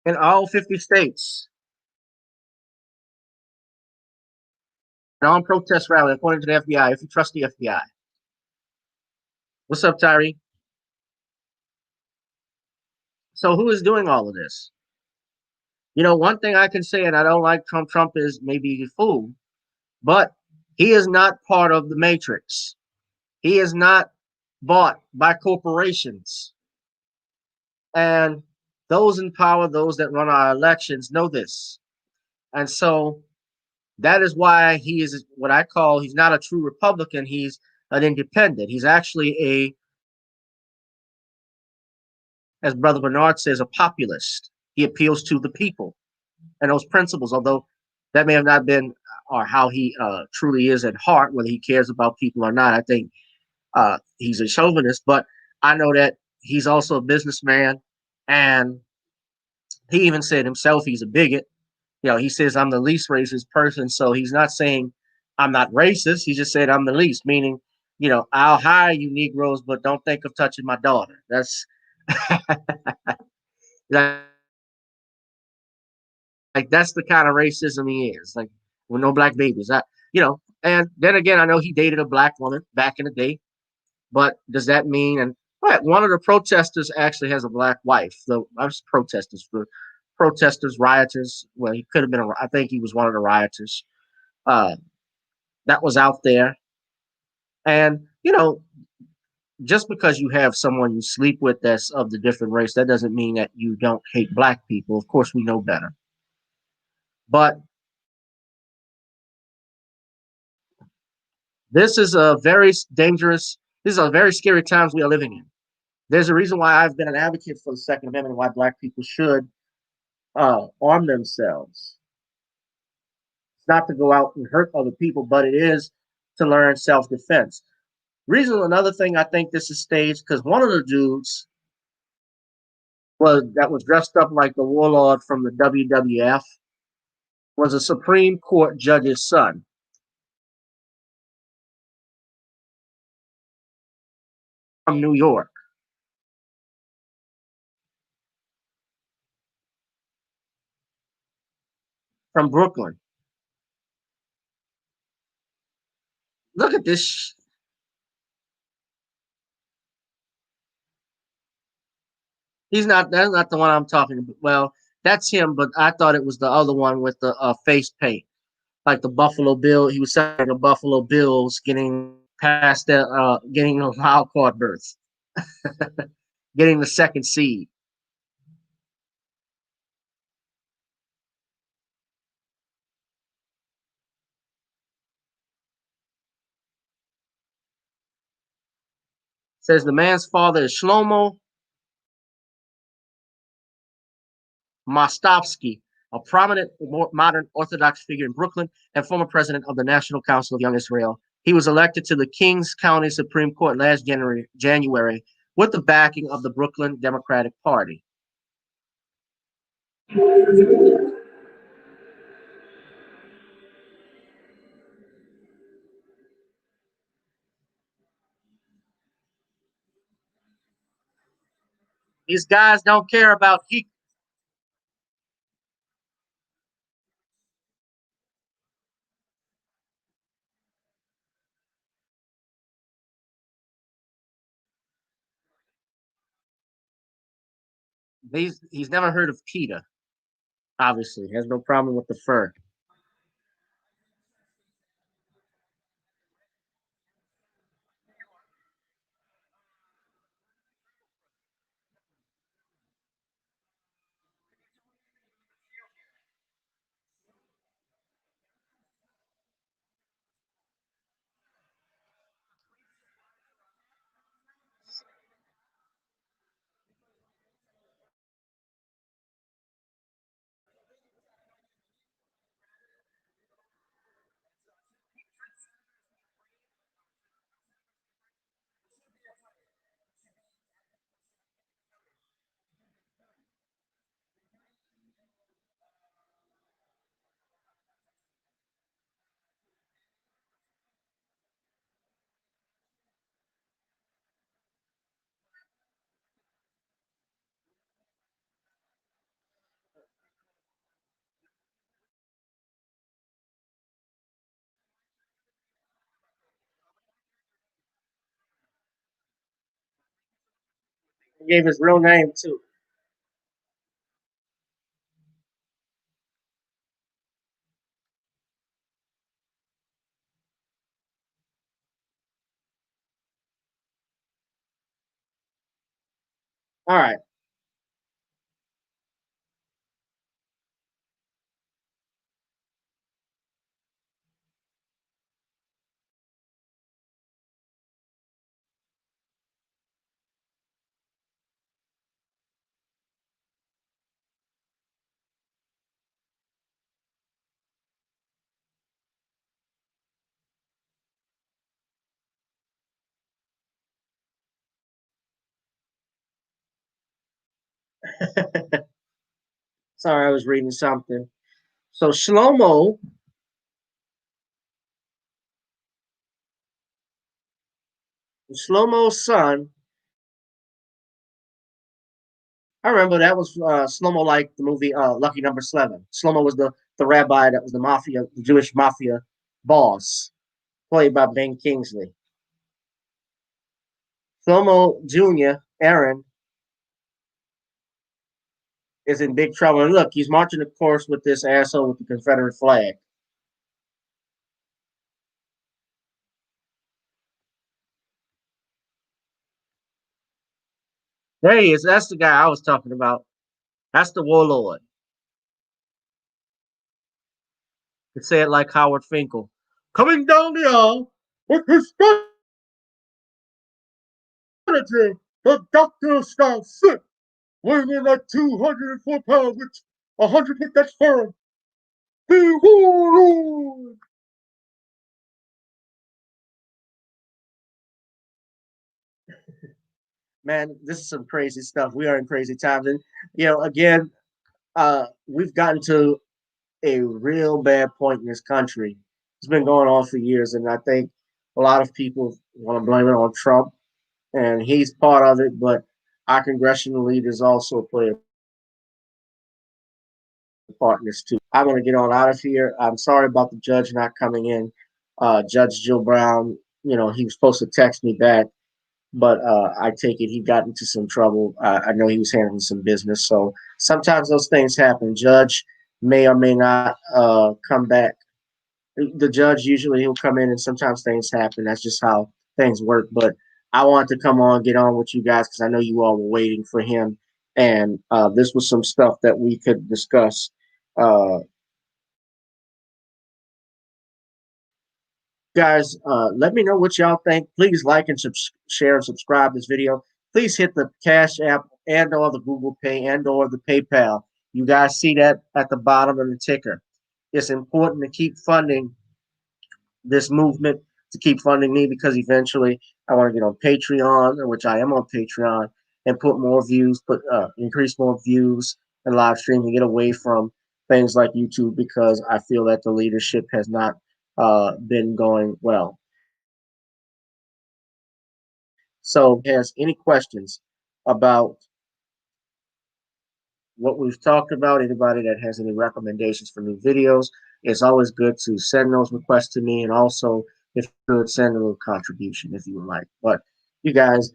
Speaker 1: In all 50 states. Non-protest rally, according to the FBI, if you trust the FBI. What's up, Tyree? So who is doing all of this? You know, one thing I can say, and I don't like Trump, Trump is maybe a fool, but he is not part of the matrix. He is not bought by corporations. And those in power, those that run our elections, know this. And so that is why he is what I call, he's not a true Republican, he's an independent. He's actually as Brother Bernard says, a populist. He appeals to the people and those principles, although that may have not been or how he truly is at heart, whether he cares about people or not. I think he's a chauvinist, but I know that he's also a businessman, and he even said himself he's a bigot. You know, he says I'm the least racist person, so he's not saying I'm not racist. He just said I'm the least, meaning, you know, I'll hire you Negroes, but don't think of touching my daughter. That's like that's the kind of racism he is. Like with no black babies, and then again, I know he dated a black woman back in the day, but does that mean? And right, one of the protesters actually has a black wife. So I was protesters, rioters. Well, he could have been. I think he was one of the rioters. That was out there, and just because you have someone you sleep with that's of the different race, that doesn't mean that you don't hate black people. Of course, we know better. But this is a very dangerous, this is a very scary times we are living in. There's a reason why I've been an advocate for the Second Amendment, why black people should arm themselves. not to go out and hurt other people, but it is to learn self-defense. Another thing I think this is staged because one of the dudes was dressed up like the warlord from the WWF was a Supreme Court judge's son. From New York. From Brooklyn. Look at this. That's not the one I'm talking about. Well, that's him, but I thought it was the other one with the face paint. Like the Buffalo Bill. He was selling the Buffalo Bills getting past the getting a wild card berth. Getting the second seed. Says the man's father is Shlomo Mostovsky, a prominent modern Orthodox figure in Brooklyn and former president of the National Council of Young Israel. He was elected to the Kings County Supreme Court last January with the backing of the Brooklyn Democratic Party. These guys don't care about heat. He's never heard of PETA. Obviously, has no problem with the fur. He gave his real name too. All right. Sorry, I was reading something. So Shlomo's son. I remember that was Shlomo, like the movie Lucky Number 7. Shlomo was the rabbi that was the Jewish mafia boss, played by Ben Kingsley. Shlomo Jr., Aaron, is in big trouble. And look, he's marching, of course, with this asshole with the Confederate flag. There he is. That's the guy I was talking about. That's the warlord. You say it like Howard Finkel. Coming down the aisle with his manager, the Dr. Scott Sick, weighing in at 204 pounds with 100 that's firm. Man, this is some crazy stuff. We are in crazy times, and again, we've gotten to a real bad point in this country. It's been going on for years, and I think a lot of people want to blame it on Trump, and he's part of it. But our congressional leaders also play a part in this too. I'm going to get on out of here. I'm sorry about the judge not coming in. Judge Jill Brown, he was supposed to text me back, but I take it he got into some trouble. I know he was handling some business, so sometimes those things happen. Judge may or may not come back. The judge usually he'll come in, and sometimes things happen. That's just how things work. But I wanted to come on, get on with you guys because I know you all were waiting for him, and this was some stuff that we could discuss. Uh, Guys, let me know what y'all think. Please like and share and subscribe this video. Please hit the Cash App and or the Google Pay and or the PayPal. You guys see that at the bottom of the ticker. It's important to keep funding this movement, to keep funding me, because eventually I want to get on Patreon, which I am on Patreon, and put more views, increase more views and live stream and get away from things like YouTube, because I feel that the leadership has not been going well. So, has any questions about what we've talked about? Anybody that has any recommendations for new videos, it's always good to send those requests to me. And also, if you could send a little contribution if you would like. But you guys,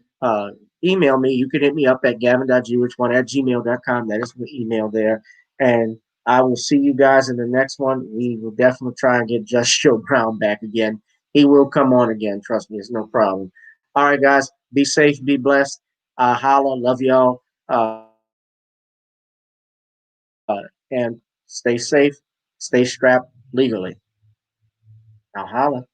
Speaker 1: email me. You can hit me up at gavin.gwh1@gmail.com. That is the email there. And I will see you guys in the next one. We will definitely try and get Just Joe Brown back again. He will come on again. Trust me, it's no problem. All right, guys, be safe, be blessed. Holla, love y'all. And stay safe, stay strapped legally. Now holla.